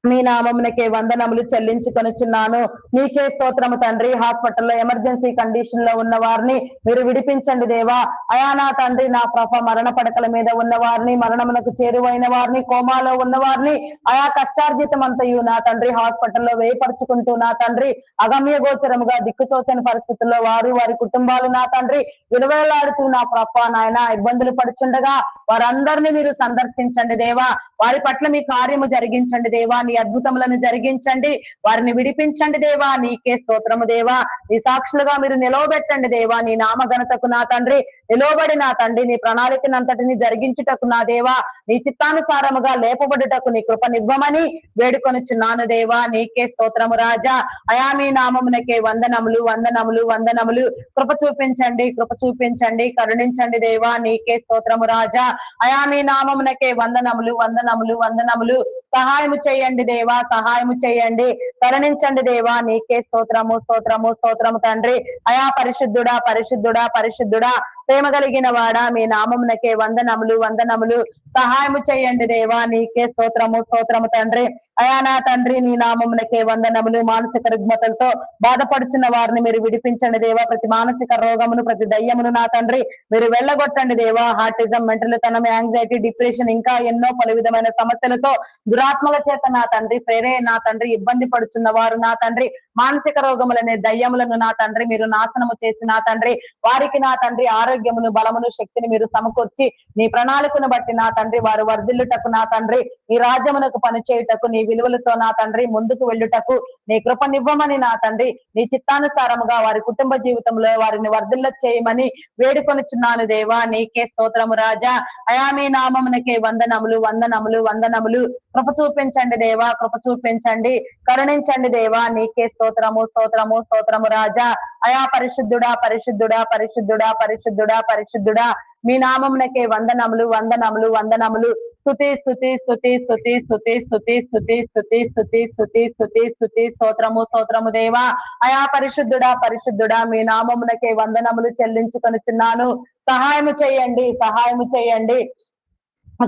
మీ నామమునకే వందనములు చెల్లించుకొనుచున్నాను. మీకే స్తోత్రము తండ్రి. హాస్పిటల్లో ఎమర్జెన్సీ కండిషన్ లో ఉన్న వారిని మీరు విడిపించండి దేవా. అయా నా తండ్రి నా ప్రభ మరణ పడకల మీద ఉన్న వారిని, మరణమునకు చేరువైన వారిని, కోమాలో ఉన్న వారిని, అయా కష్టార్జితం అంతయు నా తండ్రి హాస్పిటల్లో వేయపరుచుకుంటూ నా తండ్రి అగమ్య గోచరముగా దిక్కుతోచని పరిస్థితుల్లో వారు వారి కుటుంబాలు నా తండ్రి విలువలాడుతూ నా ప్రభ నాయన ఇబ్బందులు పడుచుండగా వారందరినీ మీరు సందర్శించండి దేవా. వారి పట్ల మీ కార్యము జరిగించండి దేవా. నీ నీ అద్భుతములను జరిగించండి, వారిని విడిపించండి దేవా. నీకే స్తోత్రము దేవా. నీ సాక్షులుగా మీరు నిలవబెట్టండి దేవా. నీ నామ ఘనతకు నా తండ్రి నిలవబడి నా తండ్రి నీ ప్రణాళికనంతటిని జరిగించుటకు నా దేవా, నీ చిత్తానుసారముగా లేపబడుటకు నీ కృపనివ్వమని వేడుకొనుచున్నాను దేవా. నీకే స్తోత్రము రాజా. అయా మీ నామమునకే వందనములు వందనములు వందనములు. కృప చూపించండి, కృప చూపించండి, కరుణించండి దేవా. నీకే స్తోత్రము రాజా. అయా మీ నామమునకే వందనములు వందనములు వందనములు. సహాయము చేయండి దేవా, సహాయము చేయండి, కరుణించండి దేవా. నీకే స్తోత్రము స్తోత్రము స్తోత్రము తండ్రి. అయా పరిశుద్ధుడా పరిశుద్ధుడా పరిశుద్ధుడా, ప్రేమ కలిగిన వాడా, మీ నామమునకే వందనములు వందనములు. సహాయము చేయండి దేవా. నీకే స్తోత్రము స్తోత్రము తండ్రి. అయా నా తండ్రి నీ నామమునకే వందనములు. మానసిక రుగ్మతలతో బాధపడుచున్న వారిని మీరు విడిపించండి దేవా. ప్రతి మానసిక రోగమును, ప్రతి దయ్యమును నా తండ్రి మీరు వెళ్ళగొట్టండి దేవా. హార్టిజం, మెంటల్ తనం, యాంగ్జైటీ, డిప్రెషన్, ఇంకా ఎన్నో పలు విధమైన సమస్యలతో దురాత్మల చేత నా తండ్రి నా తండ్రి ఇబ్బంది పడుచున్న వారు నా తండ్రి, మానసిక రోగములనే దయ్యములను నా తండ్రి మీరు నాశనము చేసి నా తండ్రి వారికి నా తండ్రి ఆరోగ్యమును, బలమును, శక్తిని మీరు సమకూర్చి నీ ప్రణాళికను బట్టి నా తండ్రి వారు వర్ధిల్లుటకు నా తండ్రి నీ రాజ్యమునకు పనిచేయుటకు, నీ విలువలతో నా తండ్రి ముందుకు వెళ్ళుటకు నీ కృపనివ్వమని నా తండ్రి నీ చిత్తానుసారముగా వారి కుటుంబ జీవితంలో వారిని వర్ధిల్ల చేయమని వేడుకొనుచున్నాను దేవా. నీకే స్తోత్రము రాజా. అయా మీ నామమునకే వందనములు వందనములు వందనములు. కృప చూపించండి దేవా, కృప చూపించండి, కరుణించండి దేవా. నీకే స్తోత్రము స్తోత్రము స్తోత్రము రాజా. అయా పరిశుద్ధుడా పరిశుద్ధుడా పరిశుద్ధుడా పరిశుద్ధుడా పరిశుద్ధుడా, మీ నామమునకే వందనములు వందనములు వందనములు. స్తుతి స్తుతి స్తుతి స్తుతి స్తుతి స్తుతి స్తుతి స్తుతి స్తుతి స్తుతి స్తుతి స్తుతి స్తోత్రము స్తోత్రము దేవా. అయా పరిశుద్ధుడా పరిశుద్ధుడా, మీ నామమునకే వందనములు చెల్లించుకొనుచున్నాను. సహాయము చేయండి, సహాయము చేయండి,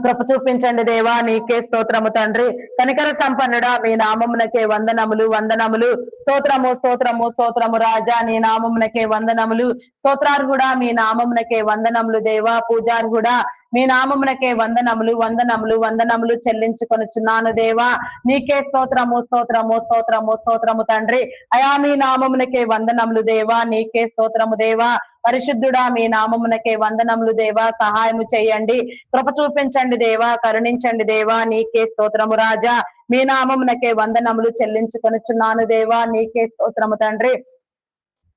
కృప చూపించండి దేవా. నీకే స్తోత్రము తండ్రి. కనికర సంపన్నుడా, మీ నామమునకే వందనములు వందనములు. స్తోత్రము స్తోత్రము స్తోత్రము రాజా. నీ నామమునకే వందనములు. స్తోత్రార్హుడా, మీ నామమునకే వందనములు దేవా. పూజార్హుడా, మీ నామమునకే వందనములు వందనములు వందనములు చెల్లించుకొనుచున్నాను దేవా. నీకే స్తోత్రము స్తోత్రము స్తోత్రము స్తోత్రము తండ్రి. అయా మీ నామమునకే వందనములు దేవా. నీకే స్తోత్రము దేవా. పరిశుద్ధుడా, మీ నామమునకే వందనములు దేవా. సహాయము చేయండి, కృప చూపించండి దేవా, కరుణించండి దేవా. నీకే స్తోత్రము రాజా. మీ నామమునకే వందనములు చెల్లించుకొనుచున్నాను దేవా. నీకే స్తోత్రము తండ్రి.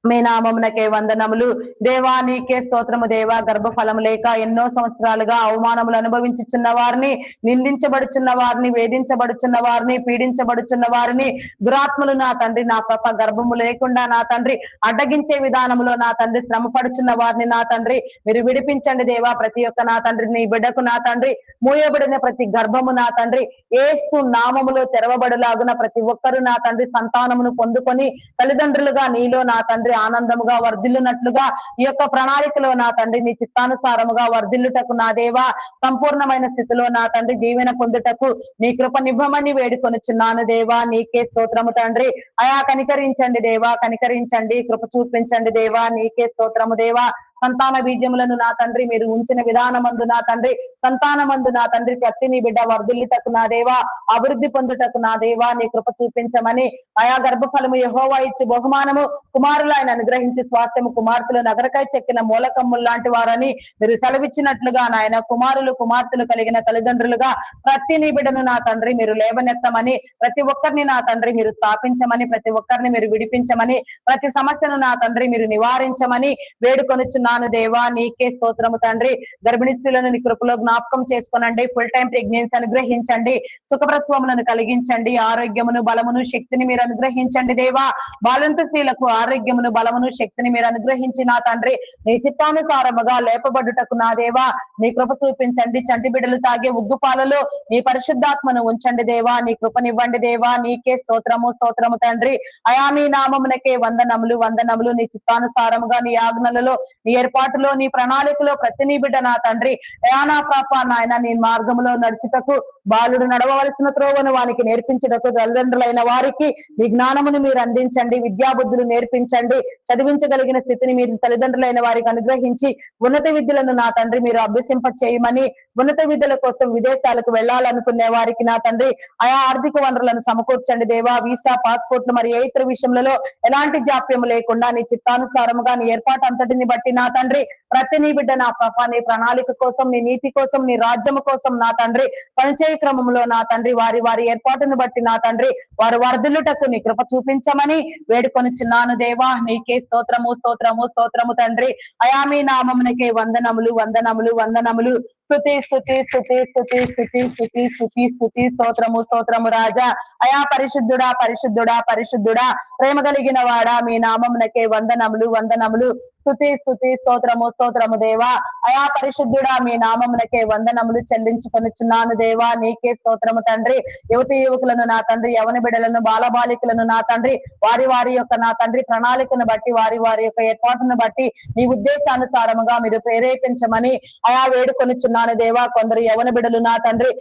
మీ నామమునకే వందనములు దేవా. నీకే స్తోత్రము దేవా. గర్భఫలము లేక ఎన్నో సంవత్సరాలుగా అవమానములు అనుభవించుచున్న వారిని, నిందించబడుచున్న వారిని, వేధించబడుచున్న వారిని, పీడించబడుచున్న వారిని దురాత్మలు నా తండ్రి నా పాప గర్భము లేకుండా నా తండ్రి అడ్డగించే విధానములో నా తండ్రి శ్రమ పడుచున్న వారిని నా తండ్రి మీరు విడిపించండి దేవా. ప్రతి ఒక్క నా తండ్రి నీ బిడ్డకు నా తండ్రి మూయబడిన ప్రతి గర్భము నా తండ్రి యేసు నామములో తెరవబడులాగున ప్రతి ఒక్కరు నా తండ్రి సంతానమును పొందుకొని తల్లిదండ్రులుగా నీలో నా తండ్రి ఆనందముగా వర్ధిల్లునట్లుగా ఈ యొక్క ప్రణాళికలో నా తండ్రి నీ చిత్తానుసారముగా వర్ధిల్లుటకు నా దేవా, సంపూర్ణమైన స్థితిలో నా తండ్రి దీవెన పొందుటకు నీ కృపనివ్వమని వేడుకొనుచున్నాను దేవా. నీకే స్తోత్రము తండ్రి. అయా కనికరించండి దేవా, కనికరించండి, కృప చూపించండి దేవా. నీకే స్తోత్రము దేవా. సంతాన బీజములను నా తండ్రి మీరు ఉంచిన విధానమందు నా తండ్రి సంతానమందు నా తండ్రి ప్రతి నీ బిడ్డ వర్ధిల్లుటకు నా దేవా, అభివృద్ధి పొందుటకు నా దేవా నీ కృప చూపించమని, ఆయా గర్భఫలము యెహోవా ఇచ్చు బహుమానము, కుమారులు ఆయన అనుగ్రహించి స్వాస్థ్యము, కుమార్తెలు నగరకై చెక్కిన మూలకమ్ములు లాంటి వారని మీరు సెలవిచ్చినట్లుగా నాయన కుమారులు కుమార్తెలు కలిగిన తల్లిదండ్రులుగా ప్రతి నీ బిడ్డను నా తండ్రి మీరు లేవనెత్తమని, ప్రతి ఒక్కరిని నా తండ్రి మీరు స్థాపించమని, ప్రతి ఒక్కరిని మీరు విడిపించమని, ప్రతి సమస్యను నా తండ్రి మీరు నివారించమని వేడుకొనుచున్నాను దేవా. నీకే స్తోత్రము తండ్రి. గర్భిణీ స్త్రీలను నీ కృపలో జ్ఞాపకం చేసుకోనండి. ఫుల్ టైం ప్రెగ్నెన్సీ అనుగ్రహించండి, సుఖప్రసవములను కలిగించండి, ఆరోగ్యమును బలమును శక్తిని మీరు అనుగ్రహించండి దేవా. బాలింత స్త్రీలకు ఆరోగ్యమును బలమును శక్తిని మీరు అనుగ్రహించి నా తండ్రి నీ చిత్తానుసారముగా లేపబడుటకు నా దేవా నీ కృప చూపించండి. చంటి బిడ్డలు తాగే ఉగ్గుపాలలో నీ పరిశుద్ధాత్మను ఉంచండి దేవా. నీ కృపనివ్వండి దేవా. నీకే స్తోత్రము స్తోత్రము తండ్రి. అయా మీ నామమునకే వందనములు వందనములు. నీ చిత్తానుసారముగా నీ ఆజ్ఞలలో నీ ఏర్పాటులో నీ ప్రణాళికలో ప్రతి నీ బిడ్డ నా తండ్రి అయా నా పాప నాయన నీ మార్గంలో నడుచుటకు, బాలుడు నడవవలసిన త్రోవను వానికి నేర్పించుటకు తల్లిదండ్రులైన వారికి నీ జ్ఞానమును మీరు అందించండి, విద్యాబుద్ధులు నేర్పించండి, చదివించగలిగిన స్థితిని మీరు తల్లిదండ్రులైన వారికి అనుగ్రహించి ఉన్నత విద్యలను నా తండ్రి మీరు అభ్యసింప చేయమని, ఉన్నత విద్యల కోసం విదేశాలకు వెళ్లాలనుకునే వారికి నా తండ్రి ఆయా ఆర్థిక వనరులను సమకూర్చండి దేవా. వీసా, పాస్పోర్ట్లు మరి ఏ ఇతర విషయంలో ఎలాంటి జాప్యం లేకుండా నీ చిత్తానుసారముగా నీ ఏర్పాటు అంతటిని బట్టి నా తండ్రి ప్రతి నీ బిడ్డ నా ప్రభా నీ ప్రణాళిక కోసం, నీ నీతి కోసం, నీ రాజ్యము కోసం నా తండ్రి పనిచేయ క్రమంలో నా తండ్రి వారి వారి ఏర్పాటును బట్టి నా తండ్రి వారు వర్ధిల్లుటకు నీ కృప చూపించమని వేడుకొనిచున్నాను దేవా. నీకే స్తోత్రము స్తోత్రము స్తోత్రము తండ్రి. అయా మీ నామమునకే వందనములు వందనములు వందనములు. స్తుతి స్తుతి స్తుతి స్తుతి స్తుతి స్తుతి స్తుతి స్తుతి స్తోత్రము స్తోత్రము రాజా. అయా పరిశుద్ధుడా పరిశుద్ధుడా పరిశుద్ధుడా ప్రేమ కలిగిన వాడా మీ నామమునకే వందనములు వందనములు. స్తుతి స్తుతి స్తోత్రము స్తోత్రము దేవా. అయా పరిశుద్ధుడా మీ నామమునకే వందనములు చెల్లించుకొనిచున్నాను దేవా. నీకే స్తోత్రము తండ్రి. యువతి యువకులను నా తండ్రి, యవన బిడ్డలను, బాలబాలికలను నా తండ్రి వారి వారి యొక్క నా తండ్రి ప్రణాళికను బట్టి, వారి వారి యొక్క ఏర్పాటును బట్టి నీ ఉద్దేశానుసారముగా మీరు ప్రేరేపించమని అయా వేడుకొనిచున్నాను దేవా. కొందరు యవన బిడ్డలు నా తండ్రి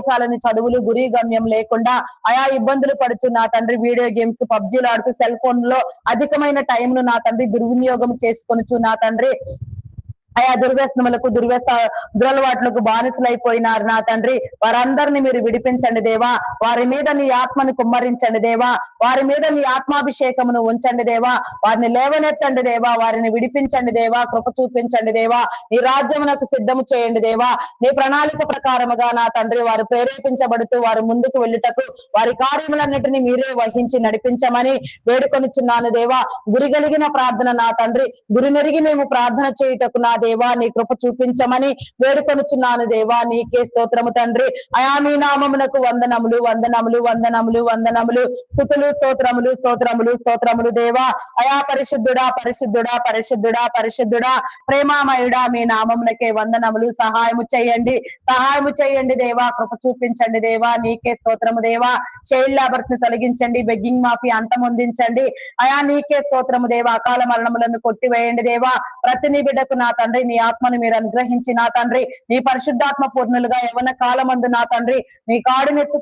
చాలని చదువులు గురి గమ్యం లేకుండా అయా ఇబ్బందులు పడుచు నా తండ్రి వీడియో గేమ్స్ పబ్జీలు ఆడుతూ సెల్ ఫోన్ లో అధికమైన టైంను నా తండ్రి దుర్వినియోగం చేసుకొనుచు నా తండ్రి అయా దుర్వ్యసనములకు దురలవాట్లకు బానిసలైపోయినారు నా తండ్రి. వారందరినీ మీరు విడిపించండి దేవా. వారి మీద నీ ఆత్మను కుమ్మరించండి దేవా. వారి మీద నీ ఆత్మాభిషేకమును ఉంచండి దేవా. వారిని లేవనెత్తండి దేవా. వారిని విడిపించండి దేవా. కృప చూపించండి దేవా. నీ రాజ్యమునకు సిద్ధము చేయండి దేవా. నీ ప్రణాళిక ప్రకారముగా నా తండ్రి వారు ప్రేరేపించబడుతూ వారు ముందుకు వెళ్ళుటకు వారి కార్యములన్నిటినీ మీరే వహించి నడిపించమని వేడుకొనిచున్నాను దేవా. గురి కలిగిన ప్రార్థన నా తండ్రి, గురి నెరిగి మేము ప్రార్థన చేయుటకు నా దేవా నీ కృప చూపించమని వేడుకొనుచున్నాను దేవా. నీకే స్తోత్రము తండ్రి. అయా మీ నామమునకు వందనములు వందనములు వందనములు వందనములు. స్తుతులు స్తోత్రములు స్తోత్రములు స్తోత్రములు దేవా. అయా పరిశుద్ధుడా పరిశుద్ధుడా పరిశుద్ధుడా పరిశుద్ధుడా ప్రేమామయుడా మీ నామమునకే వందనములు. సహాయము చేయండి దేవా. కృప చూపించండి దేవా. నీకే స్తోత్రము దేవా. చైల్డ్ లేబర్స్ ని తొలగించండి. బెగ్గింగ్ మాఫీ అంతమొందించండి. అయా నీకే స్తోత్రము దేవా. అకాల మరణములను కొట్టివేయండి దేవా. ప్రతి నీ బిడ్డకు నా తండ్రి నీ ఆత్మను మీరు అనుగ్రహించి నా తండ్రి నీ పరిశుద్ధాత్మ పూర్ణులుగా యవ్వన కాలమందు నా తండ్రి నీ కాడునెత్తు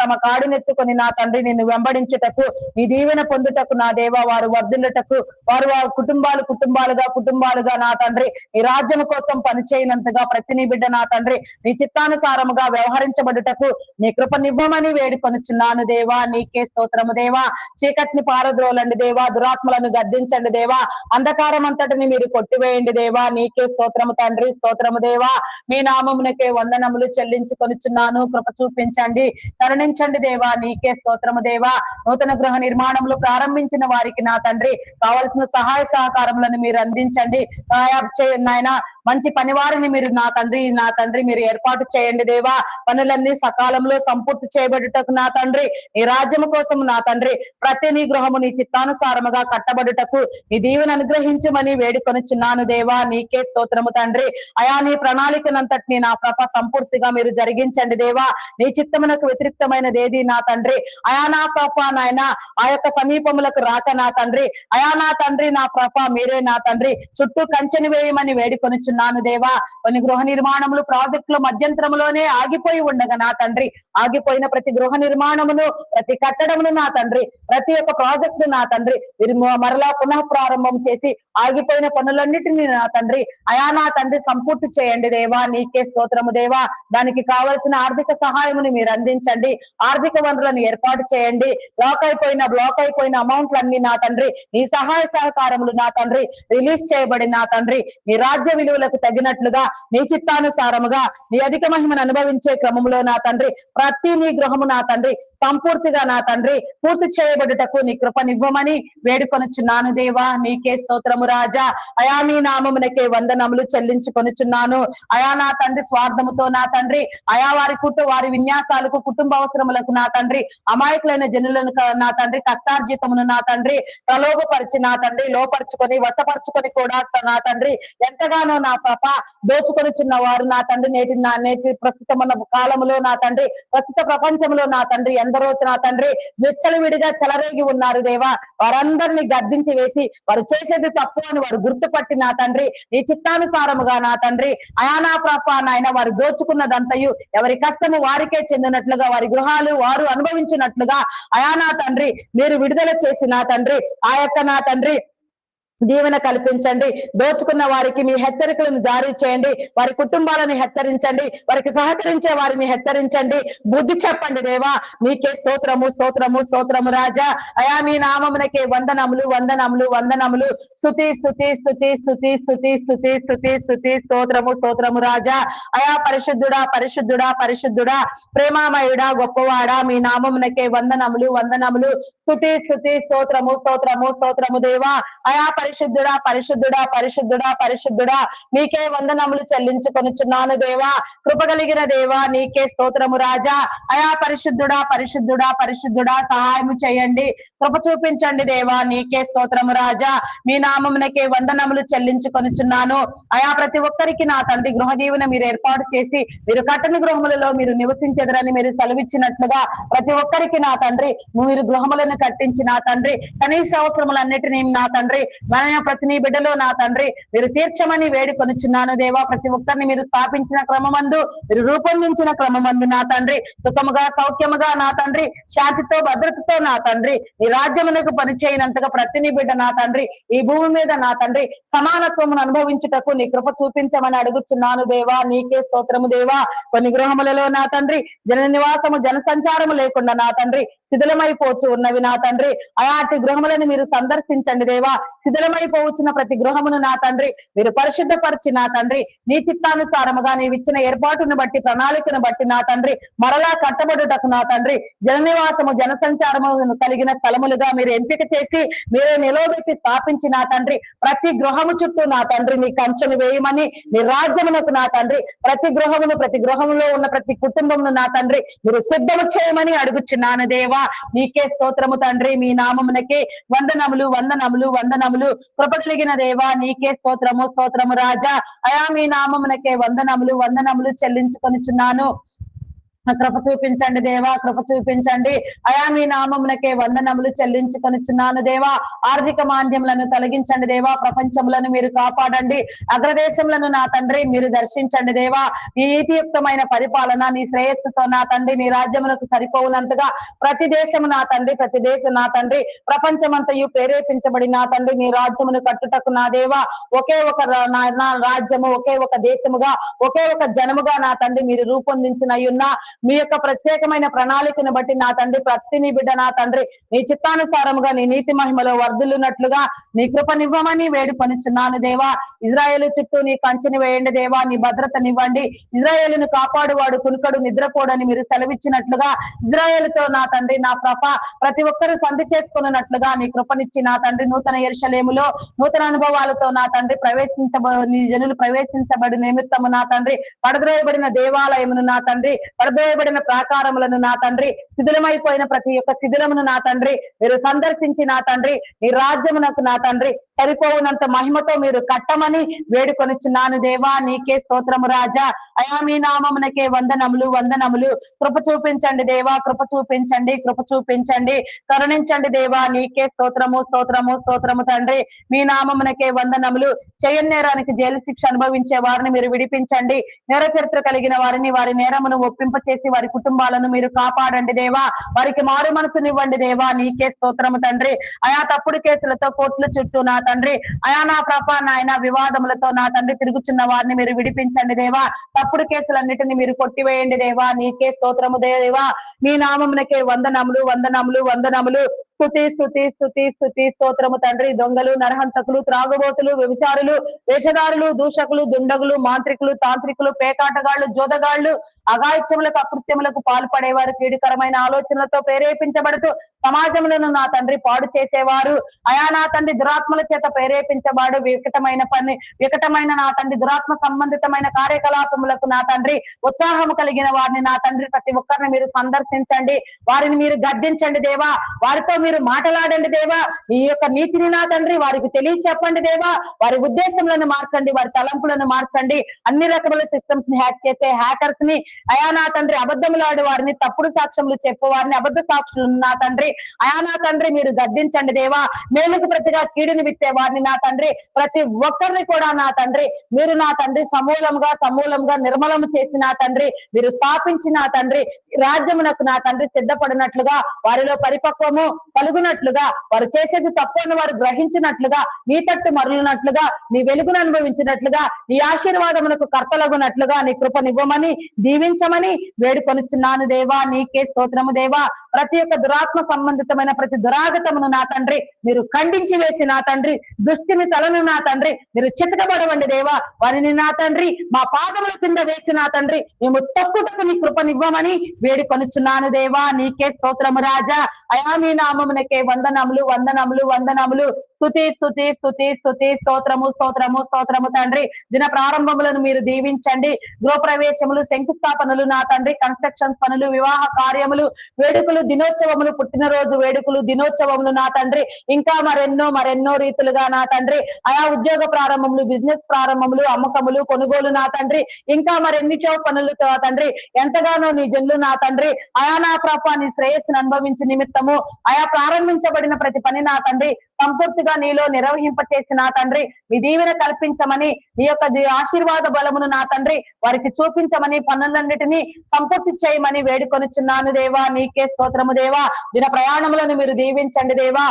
తమ కాడునెత్తుకొని నా తండ్రి నిన్ను వెంబడించుటకు, నీ దీవెన పొందుటకు నా దేవా వారు వర్ధిల్లుటకు, వారు కుటుంబాలుగా నా తండ్రి నీ రాజ్యం కోసం పనిచేయనంతగా ప్రతి నీ బిడ్డ నా తండ్రి నీ చిత్తానుసారముగా వ్యవహరించబడుటకు నీ కృపనివ్వమని వేడుకొనుచున్నాను దేవా. నీకే స్తోత్రము దేవా. చీకటిని పారద్రోలండి దేవా. దురాత్మలను గద్దించండి దేవా. అంధకారం అంతటిని మీరు కొట్టివేయండి దేవా. నీకే స్తోత్రము తండ్రి. స్తోత్రము దేవా. మీ నామమునకే వందనములు చెల్లించుకొనిచున్నాను. కృప చూపించండి, కరుణించండి దేవా. నీకే స్తోత్రము దేవా. నూతన గృహ నిర్మాణములు ప్రారంభించిన వారికి నా తండ్రి కావలసిన సహాయ సహకారములను మీరు అందించండి. నాయన మంచి పనివారిని మీరు నా తండ్రి మీరు ఏర్పాటు చేయండి దేవా. పనులన్నీ సకాలంలో సంపూర్తి చేయబడుటకు నా తండ్రి నీ రాజ్యము కోసం నా తండ్రి ప్రతి నీ గృహము నీ చిత్తానుసారముగా కట్టబడుటకు నీ దీవెన అనుగ్రహించమని వేడుకొనుచున్నాను దేవా. నీకే స్తోత్రము తండ్రి. అయా నీ ప్రణాళికనంతటిని నా ప్రభ సంపూర్తిగా మీరు జరిగించండి దేవా. నీ చిత్తమునకు వ్యతిరిక్తమైనదేది నా తండ్రి అయా నా ప్రభ నాయన ఆ యొక్క సమీపములకు రాక నా తండ్రి అయా నా తండ్రి నా ప్రభ మీరే నా తండ్రి చుట్టూ కంచెని వేయమని వేడుకొనుచున్నాను దేవా. కొన్ని గృహ నిర్మాణములు ప్రాజెక్టులు మధ్యంతరములోనే ఆగిపోయి ఉండగా నా తండ్రి ఆగిపోయిన ప్రతి గృహ నిర్మాణమును, ప్రతి కట్టడమును నా తండ్రి, ప్రతి ఒక్క ప్రాజెక్టు నా తండ్రి మీరు మరలా పునః ప్రారంభం చేసి ఆగిపోయిన పనులన్నిటినీ నా తండ్రి అయా నా తండ్రి సంపూర్తి చేయండి దేవా. నీకే స్తోత్రము దేవా. దానికి కావలసిన ఆర్థిక సహాయముని మీరు అందించండి. ఆర్థిక వనరులను ఏర్పాటు చేయండి. బ్లాక్ అయిపోయిన అమౌంట్లన్నీ నా తండ్రి నీ సహాయ సహకారములు నా తండ్రి రిలీజ్ చేయబడి నా తండ్రి నీ రాజ్య విలువలకు తగినట్లుగా నీ చిత్తానుసారముగా నీ అధిక మహిమను అనుభవించే క్రమంలో నా తండ్రి ప్రతి నీ గృహము నా తండ్రి సంపూర్తిగా నా తండ్రి పూర్తి చేయబడుటకు నీ కృపనివ్వమని వేడుకొనుచున్నాను దేవా. నీకే స్తోత్రము రాజా. అయా మీ నామమునకే వందనములు చెల్లించుకొనుచున్నాను. అయా నా తండ్రి స్వార్థముతో నా తండ్రి అయా వారి విన్యాసాలకు, కుటుంబ అవసరములకు నా తండ్రి అమాయకులైన జనులను నా తండ్రి కష్టార్జితమును నా తండ్రి ప్రలోభపరిచి నా తండ్రి లోపరుచుకొని వశపరుచుకొని కూడా నా తండ్రి ఎంతగానో నా పాప దోచుకొనిచున్న వారు నా తండ్రి నేటి ప్రస్తుతమున్న కాలములో నా తండ్రి ప్రస్తుత ప్రపంచంలో నా తండ్రి ఎందరో నా తండ్రి విచ్చలవిడిగా చెలరేగి ఉన్నారు దేవా. వారందరినీ గద్దించి వేసి వారు చేసేది తప్పు అని వారు గుర్తుపట్టి నా తండ్రి నీ చిత్తానుసారముగా నా తండ్రి అయా నా ప్రభ నాయన వారు దోచుకున్నదంతయు ఎవరి కష్టము వారికే చెందినట్లుగా, వారి గృహాలు వారు అనుభవించినట్లుగా అయా నా తండ్రి మీరు విడుదల చేసి నా తండ్రి ఆ యొక్క నా తండ్రి దీవెన కల్పించండి. దోచుకున్న వారికి మీ హెచ్చరికలను జారీ చేయండి. వారి కుటుంబాలను హెచ్చరించండి. వారికి సహకరించే వారిని హెచ్చరించండి. బుద్ధి చెప్పండి దేవా. నీకే స్తోత్రము స్తోత్రము స్తోత్రము రాజా. అయా మీ నామమునకే వందనములు వందనములు వందనములు. స్తుతి స్తుతి స్తుతి స్తుతి స్తుతి స్తుతి స్తుతి స్తుతి స్తోత్రము స్తోత్రము రాజా. అయా పరిశుద్ధుడా పరిశుద్ధుడా పరిశుద్ధుడా ప్రేమామయుడా గొప్పవాడా మీ నామమునకే వందనములు వందనములు. స్తుతి స్తుతి స్తోత్రము స్తోత్రము స్తోత్రము దేవా. అయా పరిశుద్ధుడా పరిశుద్ధుడా పరిశుద్ధుడా పరిశుద్ధుడా నీకే వందనములు చెల్లించుకొనుచున్నాను దేవా. కృప కలిగిన దేవా నీకే స్తోత్రము రాజా. అయా పరిశుద్ధుడా పరిశుద్ధుడా పరిశుద్ధుడా సహాయము చేయండి. కృప చూపించండి దేవా. నీకే స్తోత్రము రాజా. మీ నామమునకే వందనములు చెల్లించుకొనుచున్నాను. అయా ప్రతి ఒక్కరికి నా తండ్రి గృహ దీవెన మీరు ఏర్పాటు చేసి మీరు కట్టని గృహములలో మీరు నివసించెదరని మీరు సెలవిచ్చినట్లుగా ప్రతి ఒక్కరికి నా తండ్రి మీరు గృహములను కట్టించి నా తండ్రి కనీస అవసరములన్నిటినీ నా తండ్రి ప్రతి నీ బిడ్డలో నా తండ్రి మీరు తీర్చమని వేడుకొనుచున్నాను దేవా. ప్రతి ఒక్కరిని మీరు స్థాపించిన క్రమమందు మీరు రూపొందించిన క్రమమందు నా తండ్రి సుఖముగా సౌఖ్యముగా నా తండ్రి శాంతితో భద్రతతో నా తండ్రి ఈ రాజ్యమునకు పనిచేయనంతగా ప్రతి నీ బిడ్డ నా తండ్రి ఈ భూమి మీద నా తండ్రి సమానత్వమును అనుభవించుటకు నీ కృప చూపించమని అడుగుచున్నాను దేవా. నీకే స్తోత్రము దేవా. కొన్ని గృహములలో నా తండ్రి జన నివాసము జన సంచారము లేకుండా నా తండ్రి శిథిలమైపోతూ ఉన్నవి నా తండ్రి. అలాంటి గృహములను మీరు సందర్శించండి దేవా. శిథిలమైపోవచ్చిన ప్రతి గృహమును నా తండ్రి మీరు పరిశుద్ధపరిచి నా తండ్రి నీ చిత్తానుసారముగా నీవు ఇచ్చిన ఏర్పాటును బట్టి ప్రణాళికను బట్టి నా తండ్రి మరలా కట్టబడుటకు నా తండ్రి జననివాసము జనసంచారము కలిగిన స్థలములుగా మీరు ఎంపిక చేసి మీరే నిలవబెట్టి స్థాపించి నా తండ్రి ప్రతి గృహము చుట్టూ నా తండ్రి నీ కంచెను వేయమని నీ రాజ్యమునకు నా తండ్రి ప్రతి గృహములో ఉన్న ప్రతి కుటుంబమును నా తండ్రి మీరు సిద్ధము చేయమని అడుగుచున్నాను దేవా. నీకే స్తోత్రము తండ్రి. మీ నామమునకే వందనములు వందనములు వందనములు. కృప కలిగిన దేవా నీకే స్తోత్రము స్తోత్రము రాజా. అయా మీ నామమునకే వందనములు వందనములు చెల్లించుకొనుచున్నాను. కృప చూపించండి దేవా. కృప చూపించండి. అయా మీ నామమునకే వందనములు చెల్లించుకొనుచున్నాను దేవా. ఆర్థిక మాంద్యములను తొలగించండి దేవా. ప్రపంచములను మీరు కాపాడండి. అగ్రదేశములను నా తండ్రి మీరు దర్శించండి దేవా. నీ నీతియుక్తమైన పరిపాలన నీ శ్రేయస్సుతో నా తండ్రి నీ రాజ్యములకు సరిపోవునంతగా ప్రతి దేశము నా తండ్రి ప్రతి దేశం నా తండ్రి ప్రపంచమంతయు ప్రేరేపించబడి నా తండ్రి నీ రాజ్యమును కట్టుటకు నా దేవా ఒకే ఒక నా రాజ్యము ఒకే ఒక దేశముగా ఒకే ఒక జనముగా నా తండ్రి మీరు రూపొందించిన మీ యొక్క ప్రత్యేకమైన ప్రణాళికను బట్టి నా తండ్రి ప్రతి నీ బిడ్డ నా తండ్రి నీ చిత్తానుసారముగా నీ నీతి మహిమలో వర్ధిల్లునట్లుగా నీ కృపనివ్వమని వేడుకొనుచున్నాను దేవా. ఇజ్రాయేలు చుట్టూ నీ కంచెని వేయండి దేవా. నీ భద్రతనివ్వండి. ఇజ్రాయేలును కాపాడువాడు కునుకడు నిద్రపోడని మీరు సెలవిచ్చినట్లుగా ఇజ్రాయేలుతో నా తండ్రి నా కృప ప్రతి ఒక్కరూ సంధి చేసుకున్నట్లుగా నీ కృపనిచ్చి నా తండ్రి నూతన యెరూషలేములో నూతన అనుభవాలతో నా తండ్రి నీ జనులు ప్రవేశించబడి నిమిత్తము నా తండ్రి పడద్రోయబడిన దేవాలయమును నా తండ్రి పడద్రోయబడిన ప్రాకారములను నా తండ్రి శిథిలమైపోయిన ప్రతి ఒక్క శిథిలమును నా తండ్రి మీరు సందర్శించి నా తండ్రి ఈ రాజ్యమునకు నా తండ్రి సరిపోవునంత మహిమతో మీరు కట్టమని వేడుకొనుచున్నాను దేవా. నీకే స్తోత్రము రాజా. అయా మీ నామమునకే వందనములు వందనములు. కృప చూపించండి దేవా. కృప చూపించండి. కృప చూపించండి. కరుణించండి దేవా. నీకే స్తోత్రము స్తోత్రము స్తోత్రము తండ్రి. మీ నామమునకే వందనములు. చేయని నేరానికి జైలు శిక్ష అనుభవించే వారిని మీరు విడిపించండి. నేర చరిత్ర కలిగిన వారిని వారి నేరమును ఒప్పింపచేసి వారి కుటుంబాలను మీరు కాపాడండి దేవా. వారికి మారు మనసునివ్వండి దేవా. నీకే స్తోత్రము తండ్రి. అయా తప్పుడు కేసులతో కోర్టుల చుట్టూ నా తండ్రి అయా నా ప్రభా నాయన వివాదములతో నా తండ్రి తిరుగుచున్న వారిని మీరు విడిపించండి దేవా. తప్పుడు కేసులన్నిటిని మీరు కొట్టివేయండి దేవా. నీకే స్తోత్రము దేవా. మీ నామమునకే వందనములు వందనములు వందనములు. స్తుతి స్తుతి స్తుతి స్తుతి స్తోత్రము తండ్రి. దొంగలు నరహంతకులు త్రాగుబోతులు వ్యభిచారులు వేషధారులు దూషకులు దుండగులు మాంత్రికులు తాంత్రికులు పేకాటగాళ్లు జోదగాళ్లు అఘాయిత్యములకు అకృత్యములకు పాల్పడేవారు కీడుకరమైన ఆలోచనలతో ప్రేరేపించబడుతూ సమాజములను నా తండ్రి పాడు చేసేవారు అయా నా తండ్రి దురాత్మల చేత ప్రేరేపించబడు వికటమైన నా తండ్రి దురాత్మ సంబంధితమైన కార్యకలాపములకు నా తండ్రి ఉత్సాహము కలిగిన వారిని నా తండ్రి ప్రతి ఒక్కరిని మీరు సందర్శించండి. వారిని మీరు గద్దించండి దేవా. వారితో మీరు మాట్లాడండి దేవా. ఈ యొక్క నీతిని నా తండ్రి వారికి తెలియచెప్పండి దేవా. వారి ఉద్దేశములను మార్చండి. వారి తలంపులను మార్చండి. అన్ని రకముల సిస్టమ్స్ ని హ్యాక్ చేసే హ్యాకర్స్ ని అయా నా తండ్రి అబద్ధములాడు వారిని తప్పుడు సాక్ష్యములు చెప్పు వారిని అబద్ధ సాక్షులు నా తండ్రి అయా నా తండ్రి మీరు గద్దించండి దేవా. మేలుకు ప్రతిగా కీడుని విత్తే వారిని నా తండ్రి ప్రతి ఒక్కరిని కూడా నా తండ్రి మీరు నా తండ్రి సమూలంగా నిర్మలము చేసి నా తండ్రి మీరు స్థాపించి నా తండ్రి రాజ్యమునకు నా తండ్రి సిద్ధపడినట్లుగా వారిలో పరిపక్వము కలుగునట్లుగా వారు చేసేది తప్పని వారు గ్రహించినట్లుగా నీ తట్టు మరలినట్లుగా నీ వెలుగును అనుభవించినట్లుగా నీ ఆశీర్వాదమునకు కర్తలగునట్లుగా నీ కృపనివ్వమని దీవించమని వేడుకొనుచున్నాను దేవా. నీకే స్తోత్రము దేవా. ప్రతి ఒక్క దురాత్మ సంబంధితమైన ప్రతి దురాగతమును నా తండ్రి మీరు ఖండించి వేసి నా తండ్రి దుష్టిని తలను నా తండ్రి మీరు చితకబడవండి దేవా. వారిని నా తండ్రి మా పాదముల కింద వేసి నా తండ్రి మేము తప్పుటకు నీ కృపనివ్వమని వేడుకొనుచున్నాను దేవా. నీకే స్తోత్రము రాజా. అయా మీ నామమునకే వందనములు వందనములు వందనములు. స్తుతి స్తుతి స్తుతి స్తుతి స్తోత్రము తండ్రి. దిన ప్రారంభములను మీరు దీవించండి. గృహప్రవేశములు, శంకుస్థాపనలు నా తండ్రి, కన్స్ట్రక్షన్స్ పనులు, వివాహ కార్యములు, వేడుకలు, దినోత్సవములు, పుట్టినరోజు వేడుకలు, దినోత్సవములు నా తండ్రి, ఇంకా మరెన్నో రీతులుగా నా తండ్రి ఆయా ఉద్యోగ ప్రారంభములు, బిజినెస్ ప్రారంభములు, అమ్మకములు, కొనుగోలు నా తండ్రి, ఇంకా మరెన్నిచో పనులు నా తండ్రి, ఎంతగానో నీ జల్లు నా తండ్రి ఆయా నా ప్రభా నీ శ్రేయస్సును అనుభవించి నిమిత్తము ఆయా ప్రారంభించబడిన ప్రతి పని నా తండ్రి సంపూర్తిగా నీలో నిర్వహింపచేసి నా తండ్రి మీ దీవెన కల్పించమని నీ యొక్క ఆశీర్వాద బలమును నా తండ్రి వారికి చూపించమని పనులన్నిటినీ సంపూర్తి చేయమని వేడుకొనుచున్నాను దేవా. నీకే స్తోత్రము దేవా. దిన ప్రయాణములను మీరు దీవించండి దేవా.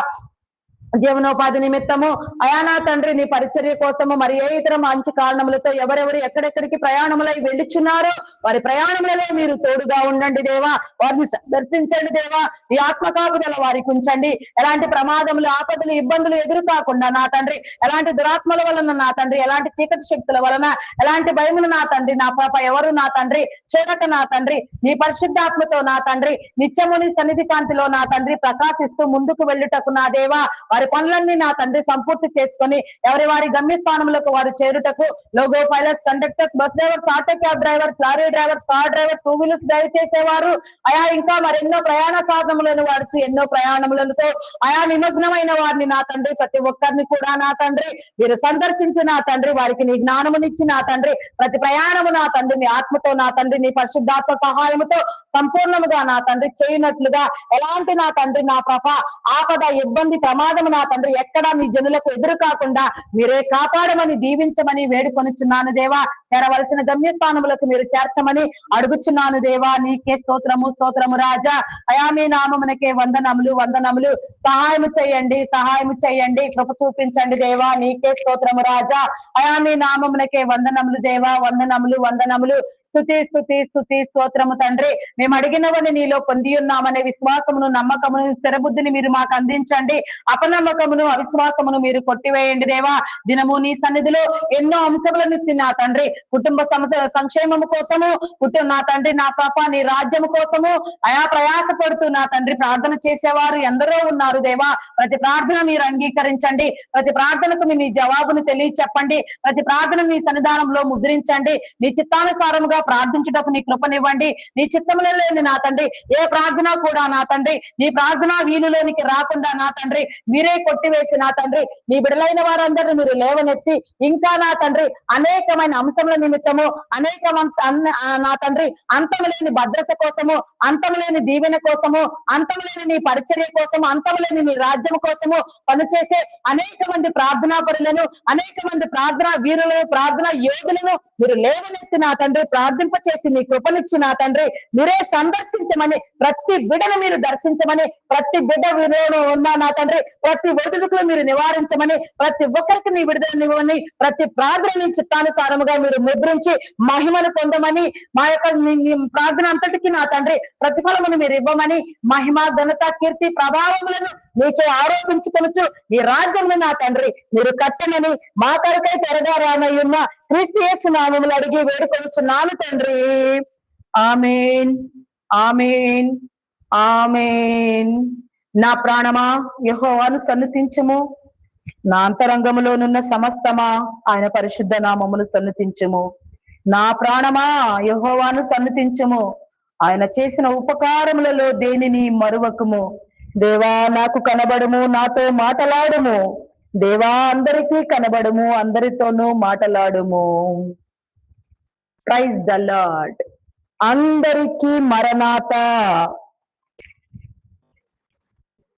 జీవనోపాధి నిమిత్తము అయా నా తండ్రి నీ పరిచర్య కోసము మరి ఏ ఇతర మంచి కారణములతో ఎవరెవరు ఎక్కడెక్కడికి ప్రయాణములై వెళ్ళుచున్నారో వారి ప్రయాణములలో మీరు తోడుగా ఉండండి దేవా. వారిని దర్శించండి దేవా. ఈ ఆత్మకాపుదల వారికి ఉంచండి. ఎలాంటి ప్రమాదములు, ఆపదలు, ఇబ్బందులు ఎదురు కాకుండా నా తండ్రి ఎలాంటి దురాత్మల వలన నా తండ్రి ఎలాంటి చీకటి శక్తుల వలన ఎలాంటి భయములు నా తండ్రి నా పాప ఎవరు నా తండ్రి చూడక నా తండ్రి నీ పరిశుద్ధాత్మతో నా తండ్రి నిత్యము నీ సన్నిధి కాంతిలో నా తండ్రి ప్రకాశిస్తూ ముందుకు వెళ్ళుటకు నా దేవా వారి పనులన్నీ నా తండ్రి సంపూర్తి చేసుకొని ఎవరి వారి గమ్యస్థానములకు వారు చేరుటకు లోగో pilots, conductors, bus drivers, auto cab drivers, lorry drivers, car drivers, two wheelers drive చేసేవారు అయా ఇంకా మరెన్నో ప్రయాణ సాధనములను వాడుతూ ఎన్నో ప్రయాణములతో అయా నిమగ్నమైన వారిని నా తండ్రి ప్రతి ఒక్కరిని కూడా నా తండ్రి మీరు సందర్శించి నా తండ్రి వారికి నీ జ్ఞానమునిచ్చి నా తండ్రి ప్రతి ప్రయాణము నా తండ్రి నీ ఆత్మతో నా తండ్రి నీ పరిశుద్ధాత్మ సహాయముతో సంపూర్ణముగా నా తండ్రి చేయనట్లుగా ఎలాంటి నా తండ్రి నా ప్రభ ఆపద, ఇబ్బంది, ప్రమాదము నా తండ్రి ఎక్కడా మీ జనులకు ఎదురు కాకుండా మీరే కాపాడమని దీవించమని వేడుకొనుచున్నాను దేవా. చేరవలసిన గమ్యస్థానములకు మీరు చేర్చమని అడుగుచున్నాను దేవా. నీకే స్తోత్రము రాజా. అయా మీ నామమునకే వందనములు. సహాయము చేయండి, కృప చూపించండి దేవా. నీకే స్తోత్రము రాజా. అయా మీ నామమునకే వందనములు దేవా. వందనములు. స్తుతి స్తోత్రము తండ్రి. మేము అడిగినవని నీలో పొంది ఉన్నామనే విశ్వాసమును, నమ్మకమును, స్థిరబుద్ధిని మీరు మాకు అందించండి. అపనమ్మకమును, అవిశ్వాసమును మీరు కొట్టివేయండి దేవా. దినము నీ సన్నిధిలో ఎన్నో అంశములను నా తండ్రి కుటుంబ సంక్షేమము కోసము నా తండ్రి నా పాప నీ రాజ్యము కోసము అయా ప్రయాసపడుతూ నా తండ్రి ప్రార్థన చేసేవారు ఎందరో ఉన్నారు దేవా. ప్రతి ప్రార్థన మీరు అంగీకరించండి. ప్రతి ప్రార్థనకు మీ జవాబును తెలియచెప్పండి. ప్రతి ప్రార్థన నీ సన్నిధానంలో ముద్రించండి. నీ చిత్తానుసారముగా ప్రార్థించుటకు నీ కృపనివ్వండి. నీ చిత్తములో లేని నా తండ్రి ఏ ప్రార్థన కూడా నా తండ్రి నీ ప్రార్థన వీలులోనికి రాకుండా నా తండ్రి మీరే కొట్టివేసి నా తండ్రి నీ బిడలైన వారందరినీ మీరు లేవనెత్తి ఇంకా నా తండ్రి అనేకమైన అంశముల నిమిత్తము నా తండ్రి అంతములేని భద్రత కోసము, అంతములేని దీవెన కోసము, అంతములేని నీ పరిచర్య కోసము, అంతములేని నీ రాజ్యం కోసము పనిచేసే అనేక మంది ప్రార్థనా పరులను, అనేక మంది ప్రార్థనా వీరులను, ప్రార్థనా యోధులను మీరు లేవనెత్తి నా తండ్రి ప్రార్థింప చేసి మీ కృపనిచ్చి నా తండ్రి మీరే సందర్శించమని ప్రతి బిడ్డను మీరు దర్శించమని ప్రతి బిడ్డ ఉన్న నా తండ్రి ప్రతి ఒడిదుడుకులు మీరు నివారించమని ప్రతి ఒక్కరికి నీ విడుదలనివ్వని ప్రతి ప్రార్థన నీ చిత్తానుసారముగా మీరు ముద్రించి మహిమను పొందమని మా యొక్క ప్రార్థన అంతటికి నా తండ్రి ప్రతిఫలమును మీరు ఇవ్వమని మహిమ, ఘనత, కీర్తి, ప్రభావములను మీకే ఆరోపించుకొనుచు ఈ రాజ్యంలో నా తండ్రి మీరు కట్టమని మా కొరకై త్వరగా రానయ్యున్న క్రీస్తు యేసు నామములు అడిగి వేడుకొనుచున్నాను తండ్రి. ఆమేన్, ఆమేన్, ఆమేన్. నా ప్రాణమా యెహోవాను సన్నుతించుము, నా అంతరంగములోనున్న సమస్తమా ఆయన పరిశుద్ధ నామమును సన్నుతించుము. నా ప్రాణమా యెహోవాను సన్నుతించుము, ఆయన చేసిన ఉపకారములలో దేనిని మరువకుము. దేవా నాకు కనబడుము, నాతో మాటలాడుము. దేవా అందరికీ కనబడుము, అందరితోనూ మాటలాడుము. Praise the lord. అందరికీ మరణాత.